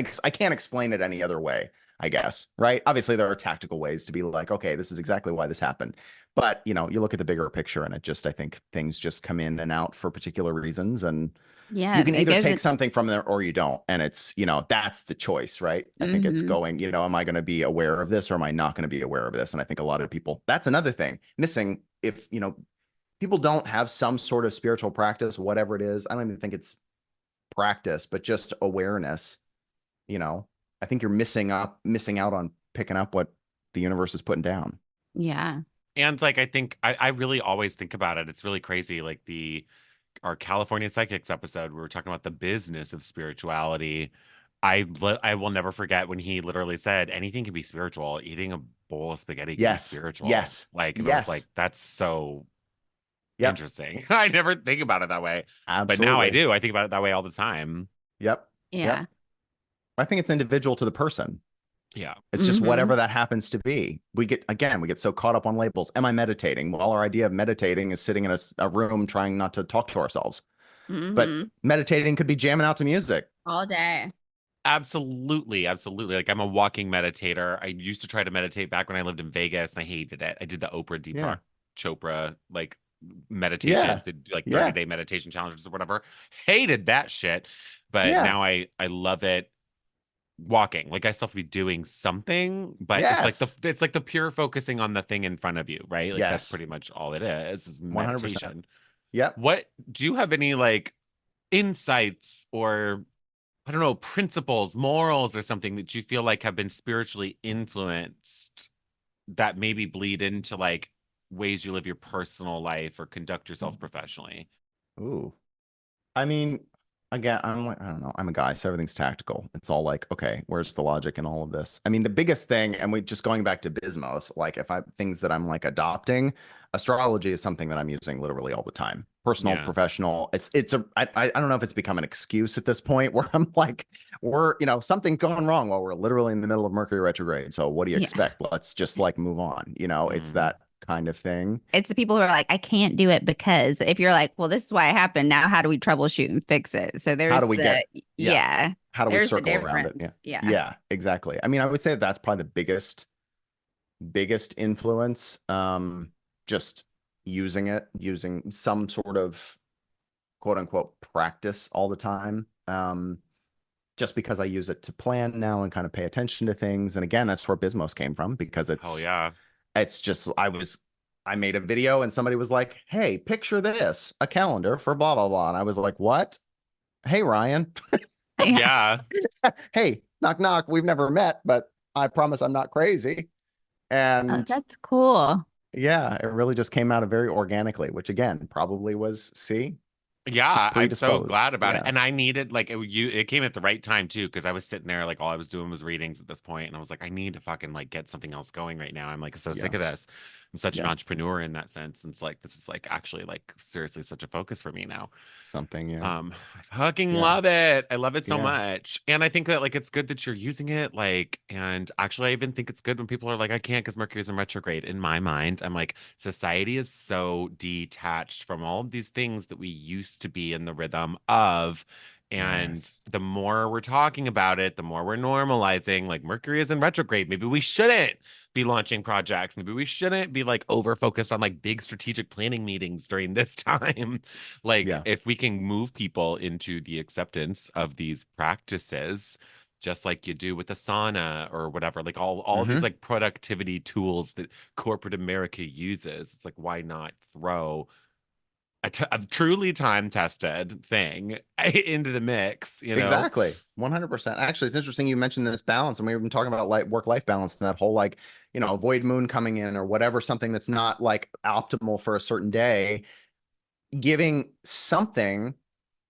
explain it any other way, I guess, right? Obviously there are tactical ways to be like, okay, this is exactly why this happened. But, you look at the bigger picture and I think things just come in and out for particular reasons and you yeah, can it either goes take in. something from there or you don't. And it's, that's the choice, right? I think it's Mhm. going, am I going to be aware of this or am I not going to be aware of this? And I think a lot of people, that's another thing missing if, people don't have some sort of spiritual practice, whatever it is. I don't even think it's practice, but just awareness, you know, I think you're missing out on picking up what the universe is putting down. Yeah. And like I think I really always think about it. It's really crazy. Like our California Psychics episode, we were talking about the business of spirituality. I will never forget when he literally said anything can be spiritual. Eating a bowl of spaghetti can be Yes. spiritual. Yes. Like, and I was like, Yes. that's so Yep. interesting. I never think about it that way, but now I Absolutely. do. I think about it that way all the time. Yep. Yeah. Yep. I think it's individual to the person. Yeah. It's just Hmm. whatever that happens to be. We get so caught up on labels. Am I meditating? Well, our idea of meditating is sitting in a room trying not to talk to ourselves. But Hmm. meditating could be jamming out to music. All day. Absolutely, absolutely. Like I'm a walking meditator. I used to try to meditate back when I lived in Vegas and I hated it. I did the Oprah Yeah. Deepak Chopra like meditations, Yeah. did like Yeah. 30-day meditation challenges or whatever. Hated that shit. But Yeah. now I love it. walking. Like I still have to be doing something, but Yes. it's like the pure focusing on the thing in front of you, right? Like that's Yes. pretty much all it is 100%. meditation. Yep. What do you have any like insights or I don't know, principles, morals or something that you feel like have been spiritually influenced that maybe bleed into like ways you live your personal life or conduct yourself professionally? Ooh. I mean, again, I'm like, I don't know. I'm a guy, so everything's tactical. It's all like, okay, where's the logic in all of this? I mean, the biggest thing, and we just going back to Bismos, like if I things that I'm like adopting, astrology is something that I'm using literally all the time. Personal, Yeah. professional. I don't know if it's become an excuse at this point where I'm like, something going wrong while we're literally in the middle of Mercury retrograde. So what do you Yeah. expect? Let's just like move on. It's Mm. that kind of thing. It's the people who are like, I can't do it because if you're like, well, this is why it happened. Now, how do we troubleshoot and fix it? So How do there's we get, yeah, yeah, how do we there's the circle around it? Yeah. difference. Yeah. Yeah, exactly. I mean, I would say that's probably the biggest influence. Just using some sort of quote unquote practice all the time. Just because I use it to plan now and kind of pay attention to things. And again, that's where Bismos came from because Hell it's yeah. it's just I made a video and somebody was like, "Hey, picture this, a calendar for blah blah blah." And I was like, "What? Hey, Ryan." Yeah. Yeah. Hey, knock knock. We've never met, but I promise I'm not crazy. Oh, And that's cool. yeah, it really just came out of very organically, which again probably was just Yeah, I'm so predisposed. glad about it. Yeah, And I needed like it came at the right time too, because I was sitting there like all I was doing was readings at this point, and I was like, I need to fucking like get something else going right now. I'm like so sick yeah, of this. I'm such an yeah. entrepreneur in that sense. And it's like this is like actually like seriously such a focus for me now. Something. Yeah, I fucking yeah, love it. I love it so yeah. much. And I think that like it's good that you're using it. Like, and actually I even think it's good when people are like, I can't because Mercury's in retrograde. In my mind, I'm like, society is so detached from all of these things that we used to be in the rhythm of. And Yes. the more we're talking about it, the more we're normalizing, like Mercury is in retrograde. Maybe we shouldn't be launching projects. Maybe we shouldn't be like over focused on like big strategic planning meetings during this time. Like, Yeah. if we can move people into the acceptance of these practices, just like you do with the sauna or whatever, like all these Mm-hmm. like productivity tools that corporate America uses, it's like, why not throw a truly time-tested thing into the mix, you know? Exactly. 100%. Actually, it's interesting you mentioned this balance, and we've been talking about like work-life balance and that whole like, void moon coming in or whatever, something that's not like optimal for a certain day, giving something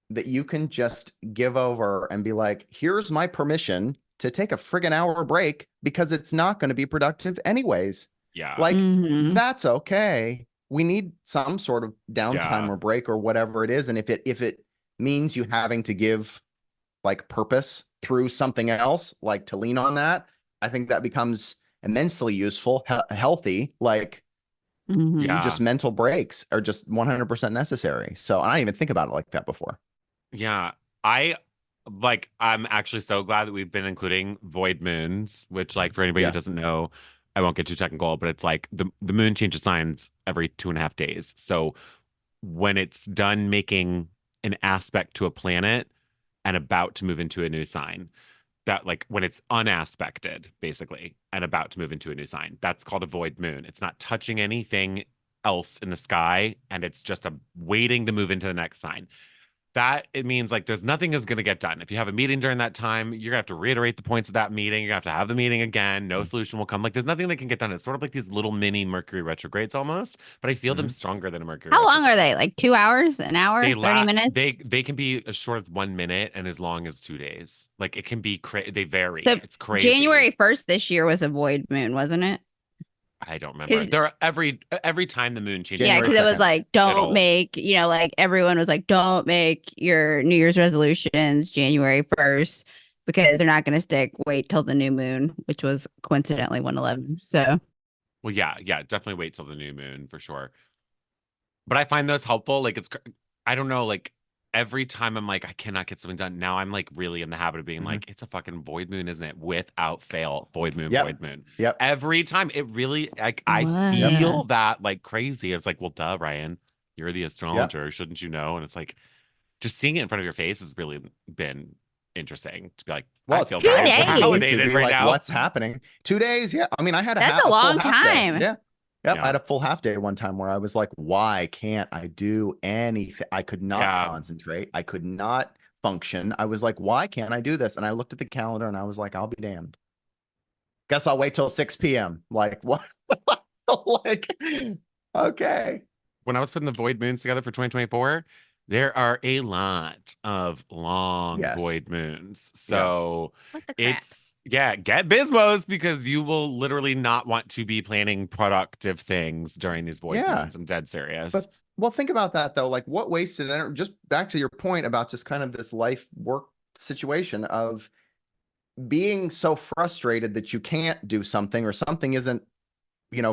that you can just give over and be like, here's my permission to take a friggin' hour break because it's not going to be productive anyways. Yeah. Like, Hmm. that's okay. We need some sort of downtime Yeah. or break or whatever it is. And if it means you having to give like purpose through something else, like to lean on that, I think that becomes immensely useful, healthy. Like Hmm. just Yeah. mental breaks are just 100% necessary. So I didn't even think about it like that before. Yeah. I I'm actually so glad that we've been including void moons, which like for anybody who Yeah. doesn't know, I won't get too technical, but it's like the moon changes signs every 2.5 days. So when it's done making an aspect to a planet and about to move into a new sign, that like when it's unaspected, basically, and about to move into a new sign, that's called a void moon. It's not touching anything else in the sky, and it's just a waiting to move into the next sign. That it means like there's nothing is going to get done. If you have a meeting during that time, you're gonna have to reiterate the points of that meeting. You're gonna have to have the meeting again. No solution will come. Like there's nothing that can get done. It's sort of like these little mini Mercury retrogrades almost, but I feel them Mm-hmm. stronger than a Mercury How long are retrograde. they? Like 2 hours, an hour, They 30 la minutes? they can be as short as 1 minute and as long as 2 days. Like it can be they So vary. It's crazy. January 1st this year was a void moon, wasn't it? I don't remember. Because There are every time the moon changes yeah, January because it was signs, 2nd. like, don't it'll make, like everyone was like, don't make your New Year's resolutions January 1st because they're not going to stick. Wait till the new moon, which was coincidentally 111. So, well, yeah, yeah, definitely wait till the new moon for sure. But I find those helpful. Like I don't know, like every time I'm like, I cannot get something done. Now I'm like really in the habit of being Mm-hmm. like, it's a fucking void moon, isn't it? Without fail, void moon, Yep. void moon. Yep. Every time it really like I Yep. feel what? that like crazy. It's like, well, duh, Ryan, you're the Yep. astrologer, shouldn't you know? And it's like just seeing it in front of your face has really been interesting to be like, Well, I it's feel Two very powerful for me to days. validated be right like, now. what's happening? 2 days. Yeah. I mean, I had That's a a full long half day. time. Yeah. Yep. I Yeah. had a full half day one time where I was like, why can't I do anything? I could not Yeah. concentrate. I could not function. I was like, why can't I do this? And I looked at the calendar and I was like, I'll be damned. Guess I'll wait till 6 p.m. Like, what? Like, okay. When I was putting the void moons together for 2024, there are a lot of long Yes. void moons. Yeah. So What the crap? it's, yeah, get Bismos because you will literally not want to be planning productive things during these void Yeah. moons. I'm dead serious. But well, think about that though. Like, what wasted energy? Just back to your point about just kind of this life work situation of being so frustrated that you can't do something or something isn't,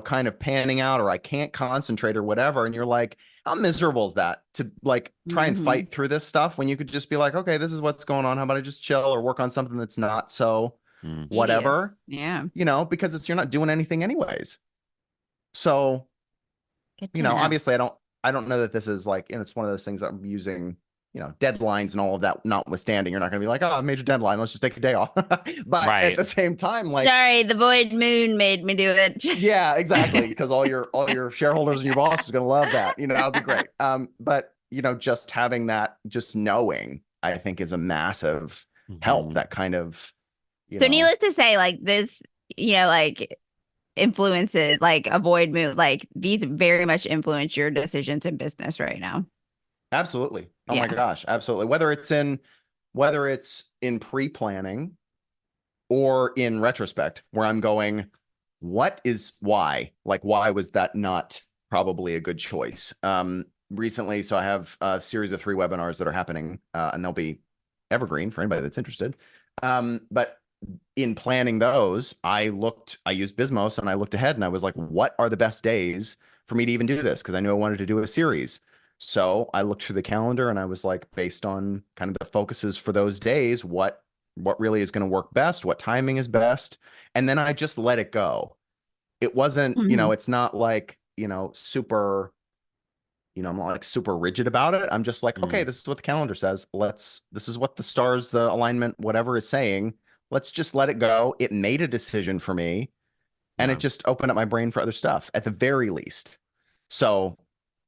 kind of panning out, or I can't concentrate or whatever. And you're like, how miserable is that to like try and Mhm. fight through this stuff when you could just be like, okay, this is what's going on. How about I just chill or work on something that's not so Mm. whatever, Tedious. Yeah. because you're not doing anything anyways. So, Good to know. obviously I don't know that this is like, it's one of those things that I'm using, deadlines and all of that notwithstanding, you're not going to be like, oh, major deadline, let's just take a day off. But at Right. the same time, like, Sorry, the void moon made me do it. yeah, exactly. Because all your shareholders and your boss is going to love that. That'll be great. But just having that, just knowing, I think is a massive help. Mhm. That kind of, So needless to say, like this, like influences like a void moon, like these very much influence your decisions in business right now. absolutely. Oh my Yeah. gosh, absolutely. Whether it's in pre-planning or in retrospect, where I'm going, why? Like, why was that not probably a good choice? Recently, so I have a series of 3 webinars that are happening, and they'll be evergreen for anybody that's interested. But in planning those, I used Bismos and I looked ahead and I was like, what are the best days for me to even do this? Because I knew I wanted to do a series. So I looked through the calendar and I was like, based on kind of the focuses for those days, what really is going to work best, what timing is best. And then I just let it go. It wasn't, Mhm. it's not like, super, I'm not like super rigid about it. I'm just like, okay, Mm. this is what the calendar says. This is what the stars, the alignment, whatever is saying. Let's just let it go. It made a decision for me and it Yeah. just opened up my brain for other stuff at the very least. So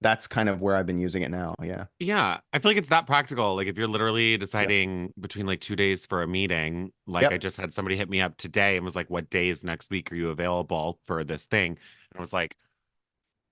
that's kind of where I've been using it now. Yeah. Yeah, I feel like it's that practical. Like if you're literally Yep. deciding between like 2 days for a meeting, like I Yep. just had somebody hit me up today and was like, "What days next week are you available for this thing?" And I was like,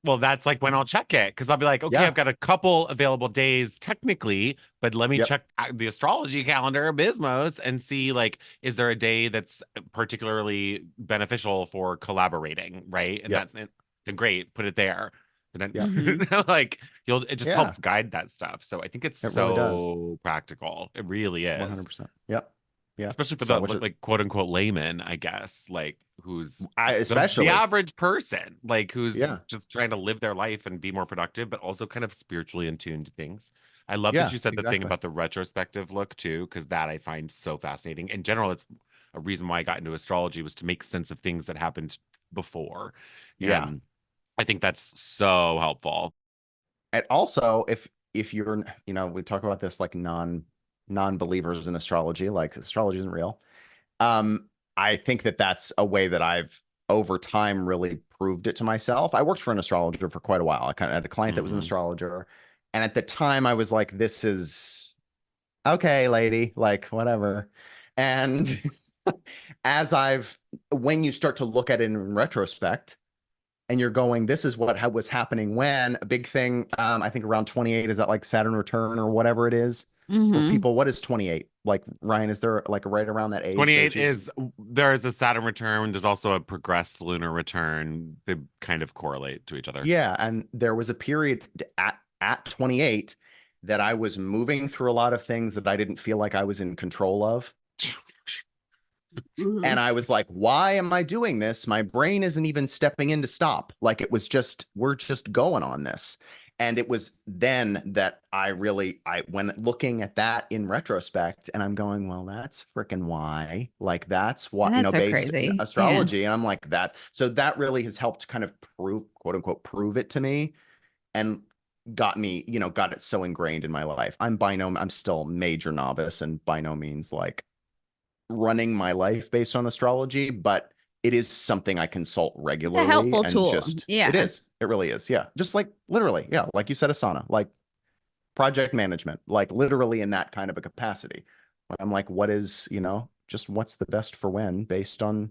"Well, that's like when I'll check it because I'll be like, okay, I've Yeah. got a couple available days technically, but let me Yep. check the astrology calendar, Bismos, and see like, is there a day that's particularly beneficial for collaborating, right? And Yep. that's then great, put it there." And Yep. Mhm. then like it just Yeah. helps guide that stuff. So I think it's It really does. so practical. It really is. 100%. Yep. Yeah. Especially for So, the which is, like quote unquote layman, I guess, like who's I the especially, average person, like who's yeah. just trying to live their life and be more productive, but also kind of spiritually in tune to things. I love that Yeah, you said the thing exactly. about the retrospective look too, because that I find so fascinating. In general, it's a reason why I got into astrology was to make sense of things that happened before. Yeah. And I think that's so helpful. And also, if you're, we talk about this like non-believers in astrology, like astrology isn't real. Um, I think that that's a way that I've over time really proved it to myself. I worked for an astrologer for quite a while. I kind of had a client that was an Hmm. astrologer, and at the time I was like, this is okay, lady, like whatever. And when you start to look at it in retrospect, and you're going, this is what was happening when a big thing, I think around 28, is that like Saturn return or whatever it is for Mhm. people. What is 28? Like, Ryan, is there like right around that age that 28 it's usually? is there is a Saturn return. There's also a progressed lunar return. They kind of correlate to each other. Yeah. And there was a period at 28 that I was moving through a lot of things that I didn't feel like I was in control of. And Mhm. I was like, why am I doing this? My brain isn't even stepping in to stop. Like, it was just, we're just going on this. And it was then that when looking at that in retrospect, and I'm going, well, that's freaking why. Like, that's what, That's so based in crazy. Yeah. astrology. And I'm like, so that really has helped kind of quote unquote, prove it to me. And got me, got it so ingrained in my life. I'm still a major novice and by no means like running my life based on astrology, but it is something I consult It's a regularly helpful and tool. just Yeah. it really is. Yeah. Just like literally, yeah, like you said, Asana, like project management, like literally in that kind of a capacity. Where I'm like, what is, just what's the best for when based on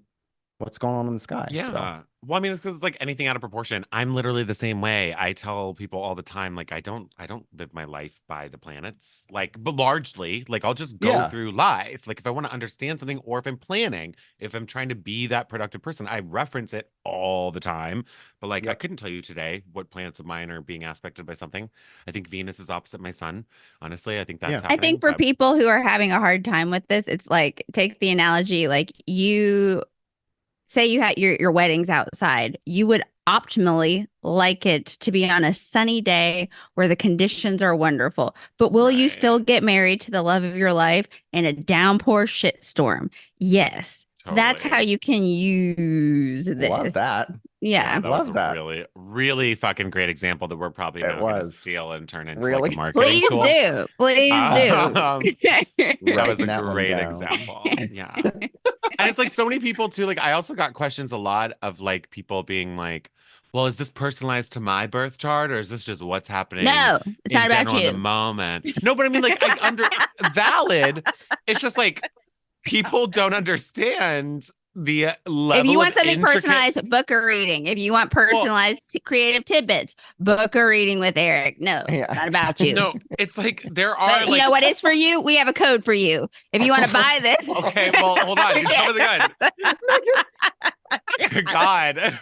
what's going on in the sky. So Yeah. Well, I mean, it's because it's like anything out of proportion. I'm literally the same way. I tell people all the time, like, I don't live my life by the planets. Like, but largely, like, I'll just go yeah, through life. Like, if I want to understand something or if I'm planning, if I'm trying to be that productive person, I reference it all the time. But like, I yep. couldn't tell you today what planets of mine are being aspected by something. I think Venus is opposite my sun. Honestly, I think that's Yeah. I think happening. for But people who are having a hard time with this, it's like take the analogy like you say you had your wedding's outside. You would optimally like it to be on a sunny day where the conditions are wonderful. But will you right. still get married to the love of your life in a downpour shitstorm? Yes. That's how Totally. you can use Love this. that. Yeah, Yeah. that was Love a that. really, really fucking great example that we're probably It now going to was steal and turn into like a really marketing Please tool. do. Please do. Um, that was a writing that one great down. example. Yeah. And it's like so many people too. Like, I also got questions a lot of like people being like, well, is this personalized to my birth chart or is this just what's happening No, it's in not about general in the you. moment? No, but I mean, like, I under valid. It's just like people don't understand the If you level of want something intricate. personalized, book a reading. If you want Well, personalized creative tidbits, book a reading with Erik. No, Yeah. not about you. no, it's like there are But you know like what is for you? We have a code for you. If you want to buy this, okay, well, hold on. You're jumping the gun. God.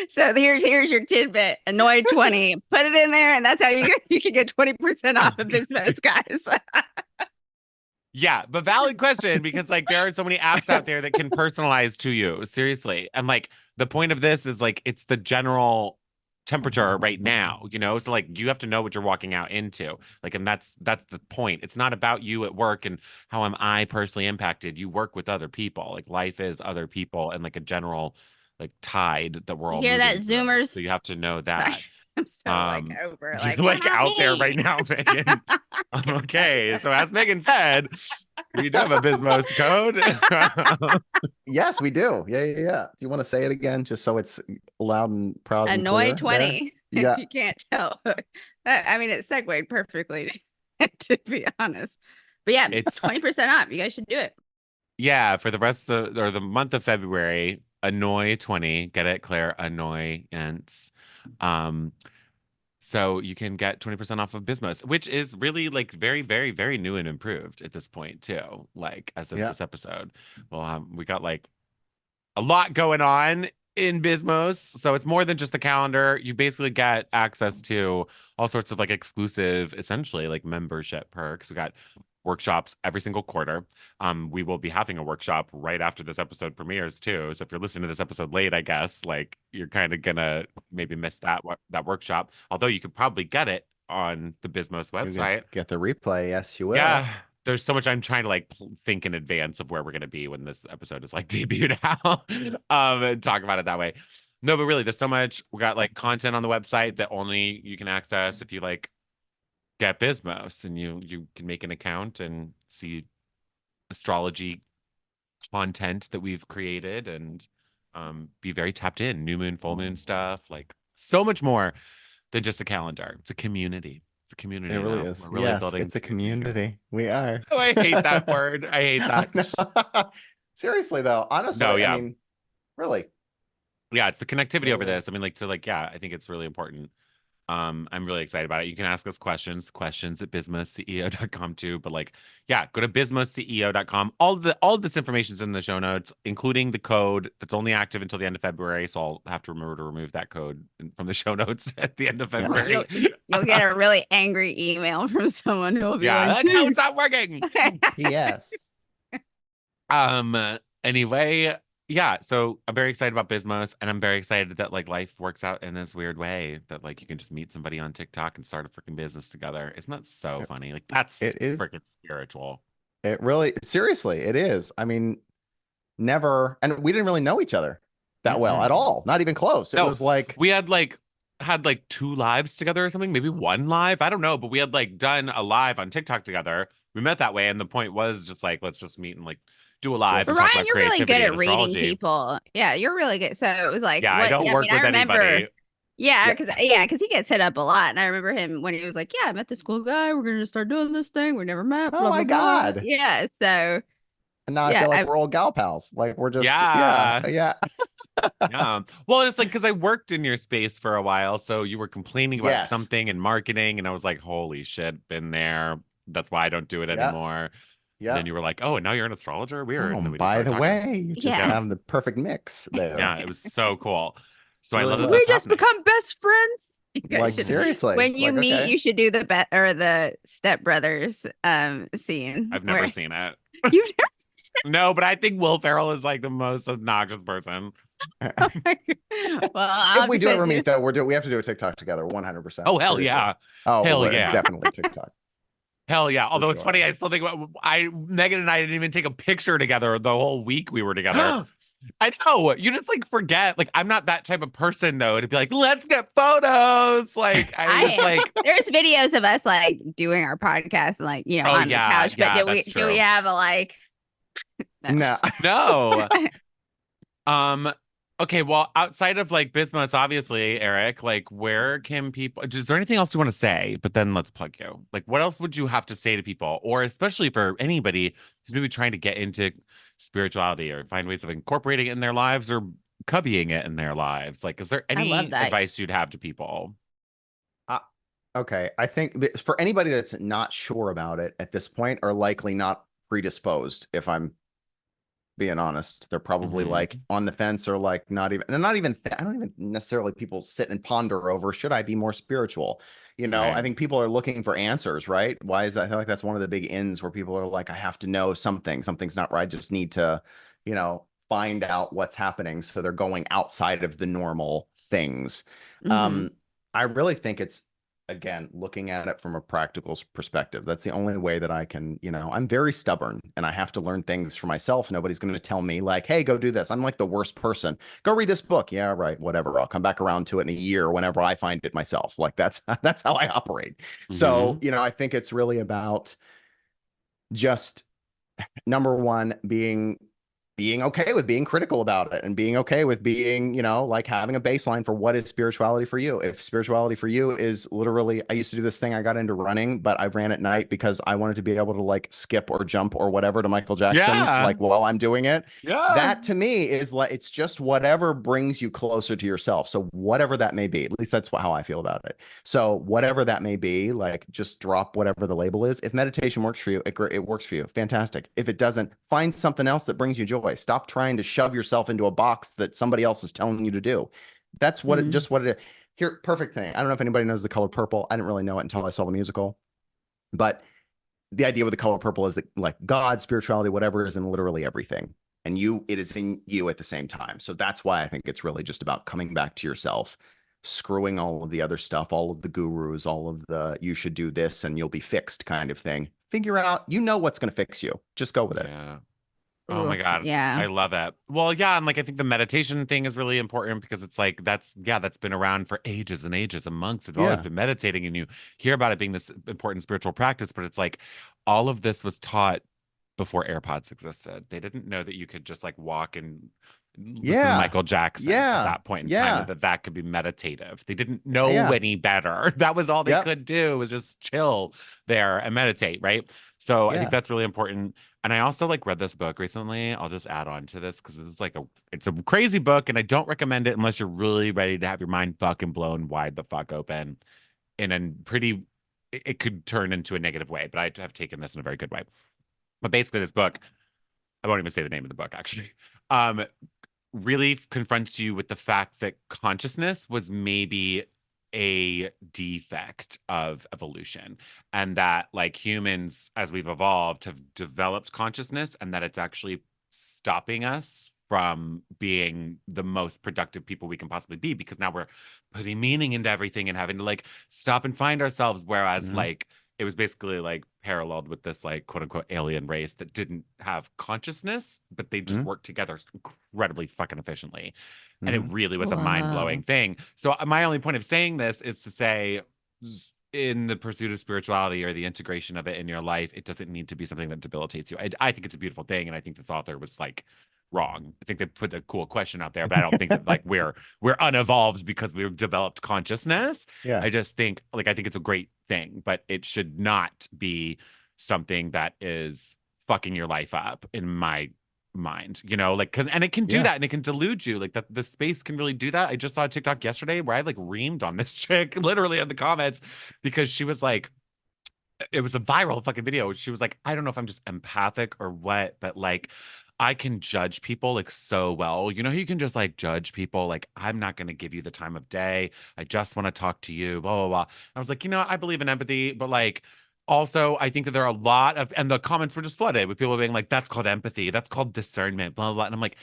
so here's your tidbit. Annoyed 20. Put it in there, and that's how you can get 20% off of business, guys. Yeah, but valid question because like there are so many apps out there that can personalize to you, seriously. And like the point of this is like it's the general temperature right now, you know? So like you have to know what you're walking out into. Like and that's the point. It's not about you at work and how am I personally impacted. You work with other people. Like life is other people and like a general like tide that we're You all hear that, moving through. So Zoomers? you have to know Sorry. that. I'm so like Um, over you're like, what like about out there me? right now, Megan. Okay, so as Megan said, we do have a Bismos code. Yes, we do. Yeah, yeah, yeah. Do you want to say it again just so it's loud and proud and Annoy clear there? 20, if Yeah. you can't tell. I mean, it segued perfectly, to be honest. But yeah, It's 20% off. You guys should do it. yeah, for the rest of or the month of February, annoy 20, get it, Claire, annoyance. Um, so you can get 20% off of Bismos, which is really like very, very, very new and improved at this point too. Like as of Yeah. this episode. Well, we got like a lot going on in Bismos. So it's more than just the calendar. You basically get access to all sorts of like exclusive, essentially like membership perks. We got workshops every single quarter. We will be having a workshop right after this episode premieres too. So if you're listening to this episode late, I guess like you're kind of gonna maybe miss that workshop. Although you could probably get it on the Bismos You can website. get the replay. Yes, you will. Yeah, there's so much I'm trying to like think in advance of where we're gonna be when this episode is like debuted out. And talk about it that way. No, but really, there's so much. We got like content on the website that only you can access if you like get Bismos, and you can make an account and see astrology content that we've created and be very tapped in. New moon, full moon stuff, like so much more than just a calendar. It's a community. It's a It community really now. is. We're really Yes, building it's a community here. community. We are. Oh, I hate that word. I hate I that. know. Seriously, though, No, honestly, I yeah. mean, really, Yeah, it's the connectivity over really this. I mean, like to like, yeah, I think it's really important. I'm really excited about it. You can ask us questions at bismosceo.com too. But like, yeah, go to bismosceo.com. All of this information's in the show notes, including the code that's only active until the end of February. So I'll have to remember to remove that code from the show notes at the end of Yeah. February. You'll get a really angry email from someone who will be Yeah, like, that's how it's not working. yes. Anyway, yeah, so I'm very excited about Bismos, and I'm very excited that like life works out in this weird way that like you can just meet somebody on TikTok and start a freaking business together. Isn't that so funny? Like that's It is. freaking spiritual. It really, seriously, it is. I mean, never, and we didn't really know each other that well at Mm-mm. all, not even close. It No, was like, we had like had like 2 lives together or something, maybe 1 live. I don't know, but we had like done a live on TikTok together. We met that way, and the point was just like, let's just meet and like do a live But and Just talk Ryan, about you're really good creativity and at reading astrology. people. Yeah, you're really good. So it was like, Yeah, I what? don't I mean, work I with remember. anybody. Yeah, yeah. because he gets hit up a lot, and I remember him when he was like, "Yeah, I met this cool guy. We're gonna start doing this thing. We never met. Oh Blah my blah blah." God. Yeah. So And now I yeah, feel like we're old gal pals. Like we're just, yeah, Yeah. yeah. Yeah. Well, it's like because I worked in your space for a while, so you were complaining about Yes. something in marketing, and I was like, holy shit, been there. That's why I don't do it Yep. anymore. And then Yep. you were like, oh, and now you're an astrologer? Weird. Oh, And then and we just by started the talking. way, you just yeah. Yeah. have the perfect mix there. Yeah. It was so cool. So I Really love that We that's was. just happening. become best friends. You guys Like should, seriously. when you Like, meet, okay. you should do the or the Step Brothers scene I've never where seen it. you. No, but I think Will Ferrell is like the most obnoxious person. Well, I'll If have we to do ever send you. meet though, we have to do a TikTok together 100%. Oh, hell Seriously. yeah. Oh, Hell yeah. definitely TikTok Hell yeah. for Although it's funny, sure. I still think about Megan and I didn't even take a picture together the whole week we were together. I know. You just like forget. Like, I'm not that type of person though, to be like, let's get photos. Like, I just I like, there's videos of us like doing our podcast and like oh on the yeah, couch, but yeah, do we that's do we true. have a like no. No. No. Um, okay, well, outside of like Bismuth, obviously, Eric, like where can people is there anything else you want to say? But then let's plug you. Like, what else would you have to say to people? Or especially for anybody who's maybe trying to get into spirituality or find ways of incorporating it in their lives or cubbying it in their lives? Like, is there I love any that. advice you'd have to people? Uh, okay. I think for anybody that's not sure about it at this point are likely not predisposed, if I'm being honest. They're probably like Hmm. on the fence or like not even, and not even, I don't even necessarily people sit and ponder over, should I be more spiritual? You know, I Right. think people are looking for answers, right? Why is that? I feel like that's one of the big ends where people are like, I have to know something, something's not right. I just need to, find out what's happening. So they're going outside of the normal things. Hmm. Um, I really think it's, again, looking at it from a practical perspective. That's the only way that I can, I'm very stubborn and I have to learn things for myself. Nobody's going to tell me like, hey, go do this. I'm like the worst person. Go read this book. Yeah, right. Whatever. I'll come back around to it in a year whenever I find it myself. Like that's how I operate. So, Hmm. I think it's really about just number one being okay with being critical about it and being okay with being, like having a baseline for what is spirituality for you. If spirituality for you is literally, I used to do this thing, I got into running, but I ran at night because I wanted to be able to like skip or jump or whatever to Michael Jackson, Yeah. like while I'm doing it. Yeah. That to me is like, it's just whatever brings you closer to yourself. So whatever that may be, at least that's how I feel about it. So whatever that may be, like just drop whatever the label is. If meditation works for you, it works for you. Fantastic. If it doesn't, find something else that brings you joy. Stop trying to shove yourself into a box that somebody else is telling you to do. That's what it Hmm. just what it is. Here, perfect thing. I don't know if anybody knows the color purple. I didn't really know it until I saw the musical. But the idea with the color purple is that like God, spirituality, whatever is in literally everything. And it is in you at the same time. So that's why I think it's really just about coming back to yourself, screwing all of the other stuff, all of the gurus, all of the you should do this and you'll be fixed kind of thing. Figure out, what's going to fix you. Just go with it. Yeah. Oh Ooh, my God. yeah. I love it. Well, yeah, and like I think the meditation thing is really important because it's like that's been around for ages and ages, and monks have always Yeah. been meditating, and you hear about it being this important spiritual practice, but it's like all of this was taught before AirPods existed. They didn't know that you could just like walk and listen to Yeah. Michael Jackson at Yeah. that point in time, Yeah. that could be meditative. They didn't know Yeah. any better. That was all they Yep. could do was just chill there and meditate, right? So I think Yeah. that's really important. And I also like read this book recently. I'll just add on to this because it's like it's a crazy book, and I don't recommend it unless you're really ready to have your mind fucking blown wide the fuck open in a pretty it could turn into a negative way, but I have taken this in a very good way. But basically this book, I won't even say the name of the book actually. Um, really confronts you with the fact that consciousness was maybe a defect of evolution, and that like humans as we've evolved have developed consciousness, and that it's actually stopping us from being the most productive people we can possibly be because now we're putting meaning into everything and having to like stop and find ourselves, whereas Mhm. like it was basically like paralleled with this like quote unquote alien race that didn't have consciousness, but they just Mhm. worked together incredibly fucking efficiently. And it really was a mind-blowing Whoa. thing. So my only point of saying this is to say, in the pursuit of spirituality or the integration of it in your life, it doesn't need to be something that debilitates you. I think it's a beautiful thing, and I think this author was like wrong. I think they put a cool question out there, but I don't think that like we're unevolved because we've developed consciousness. Yeah. I just think like I think it's a great thing, but it should not be something that is fucking your life up in my mind, like and it can do Yeah. that and it can delude you. Like the space can really do that. I just saw a TikTok yesterday where I like reamed on this chick literally in the comments because she was like, it was a viral fucking video. She was like, I don't know if I'm just empathic or what, but like I can judge people like so well. You know, you can just like judge people. Like, I'm not going to give you the time of day. I just want to talk to you, blah, blah, blah. I was like, I believe in empathy, but like, also, I think that there are a lot of, and the comments were just flooded with people being like, that's called empathy. That's called discernment, blah, blah, blah. And I'm like,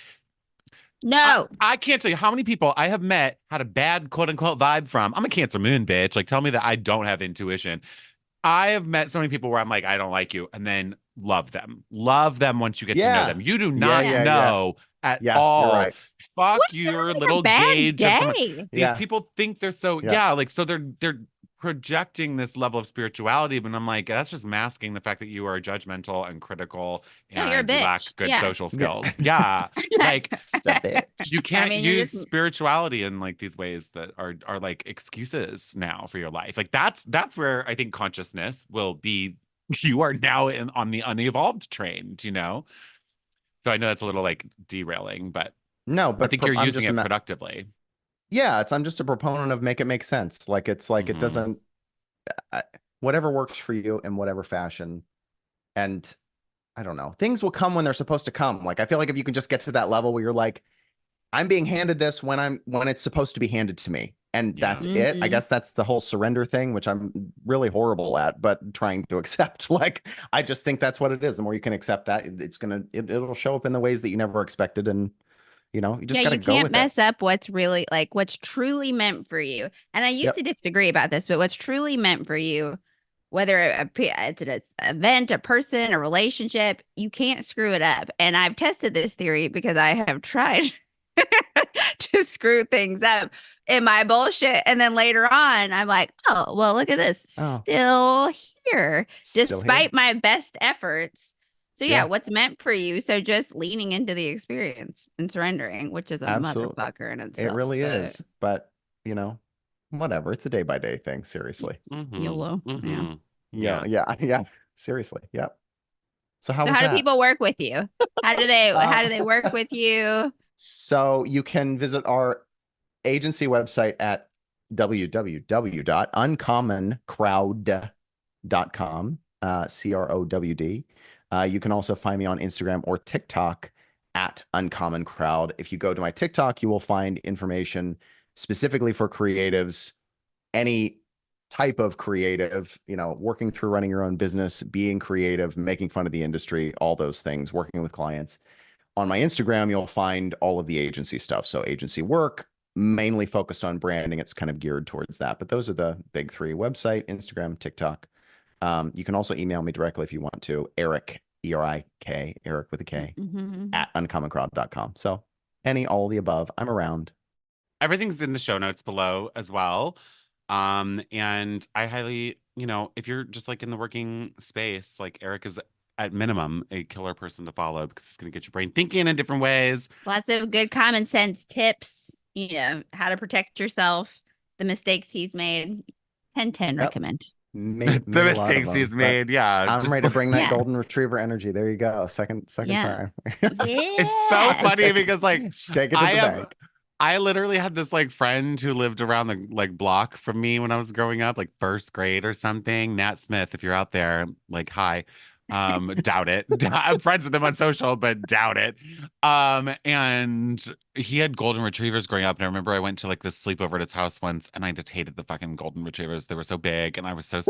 No. I can't tell you how many people I have met had a bad quote unquote vibe from. I'm a Cancer moon, bitch. Like, tell me that I don't have intuition. I have met so many people where I'm like, I don't like you, and then love them. Love them once you get to know Yeah. them. You do Yeah. not Yeah. Yeah. Yeah. know at Yeah. You're all. right. Fuck What your a little bad gauge of someone. day. These Yeah. people think they're so Yeah. yeah, like so they're projecting this level of spirituality, but I'm like, that's just masking the fact that you are judgmental and critical No, you're a and you lack bitch. good Yeah. social Yeah. skills. Yeah. Like Stop it. you can't mean, you're use just spirituality in like these ways that are like excuses now for your life. Like that's where I think consciousness will be. You are now on the unevolved train. So I know that's a little like derailing, but No, I but think you're I'm using just it productively. yeah, I'm just a proponent of make it make sense. Like it's like it Mhm. doesn't whatever works for you in whatever fashion. And I don't know. Things will come when they're supposed to come. Like I feel like if you can just get to that level where you're like, I'm being handed this when it's supposed to be handed to me. And Yeah. that's it. I Mhm. guess that's the whole surrender thing, which I'm really horrible at, but trying to accept. Like I just think that's what it is. The more you can accept that, it'll show up in the ways that you never expected. And you just Yeah, gotta you go can't with it. mess up what's really like what's truly meant for you. And I used Yep. to disagree about this, but what's truly meant for you, whether it's an event, a person, a relationship, you can't screw it up. And I've tested this theory because I have tried to screw things up in my bullshit. And then later on, I'm like, oh, well, look at this. Oh, Still here, still here. despite my best efforts. So yeah, Yeah, what's meant for you. So just leaning into the experience and surrendering, which is a absolutely. motherfucker in It itself. really But is. But whatever. It's a day by day thing. Seriously. Mhm. YOLO. Yeah. Mhm. Yeah. Yeah. Yeah. Seriously. Yep. So how So was how do that? people work with you? How do they Uh, work with you? so you can visit our agency website at www.uncommoncrowd.com, CROWD. You can also find me on Instagram or TikTok at Uncommon Crowd. If you go to my TikTok, you will find information specifically for creatives, any type of creative, working through running your own business, being creative, making fun of the industry, all those things, working with clients. On my Instagram, you'll find all of the agency stuff. So agency work, mainly focused on branding. It's kind of geared towards that. But those are the big three: website, Instagram, TikTok. You can also email me directly if you want to. Erik, ERIK, Erik with a K, Mhm. at uncommoncrowd.com. So all of the above. I'm around. Everything's in the show notes below as well. And I highly, if you're just like in the working space, like Erik is at minimum a killer person to follow because it's going to get your brain thinking in different ways. Lots of good common sense tips, how to protect yourself, the mistakes he's made. 10/10 Yep. recommend. Made The a lot of mistakes he's them, but made, yeah. I'm ready to bring that Yeah. golden retriever energy. There you go. Second Yeah. time. It's so Yeah. funny because like Take it to I the have bank. I literally had this like friend who lived around the like block from me when I was growing up, like first grade or something. Nat Smith, if you're out there, like hi. Doubt it. I'm friends with him on social, but doubt it. And he had golden retrievers growing up. And I remember I went to like this sleepover at his house once and I just hated the fucking golden retrievers. They were so big and I was so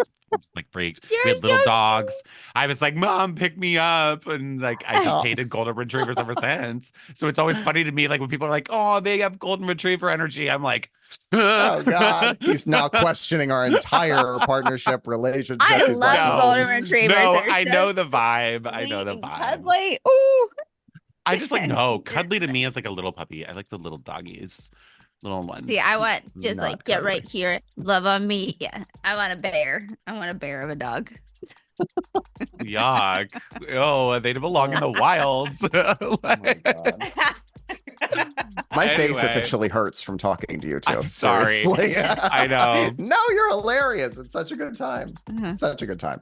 like freaked. We You're had little so dogs. I was like, Mom, pick me up. And like I just Oh. hated golden retrievers ever since. So it's always funny to me, like when people are like, oh, they have golden retriever energy. I'm like, Oh God, he's now questioning our entire partnership relationship. I He's like, love no, golden retrievers. no, They're I so know the vibe. I know sweet the and vibe. cuddly. Ooh. I just like no. Cuddly to me is like a little puppy. I like the little doggies, little ones. See, I want just Not like get right cuddly. here, love on me. Yeah, I want a bear. I want a bear of a dog. Yuck. Oh, they belong in the wilds. Oh my God. My face Anyway, officially hurts from talking to you I'm two. sorry. Seriously. I know. No, you're hilarious. It's such a good time. Uh-huh. Such a good time.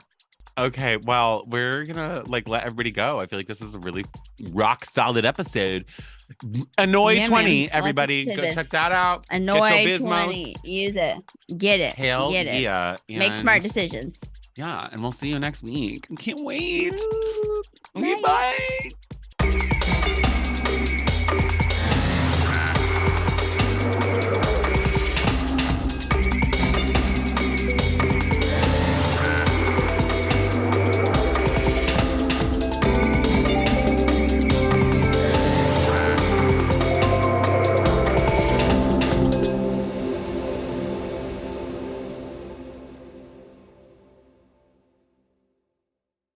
Okay, well, we're gonna like let everybody go. I feel like this is a really rock solid episode. Annoy Yeah, 20, man. Lots of everybody. Go tidbits. check that out. Get your Annoy Bismos. 20. Use it. Get it. Hell Get it. yeah. Make And smart decisions. yeah, and we'll see you next week. I can't wait. Ooh, Okay, bye. bye.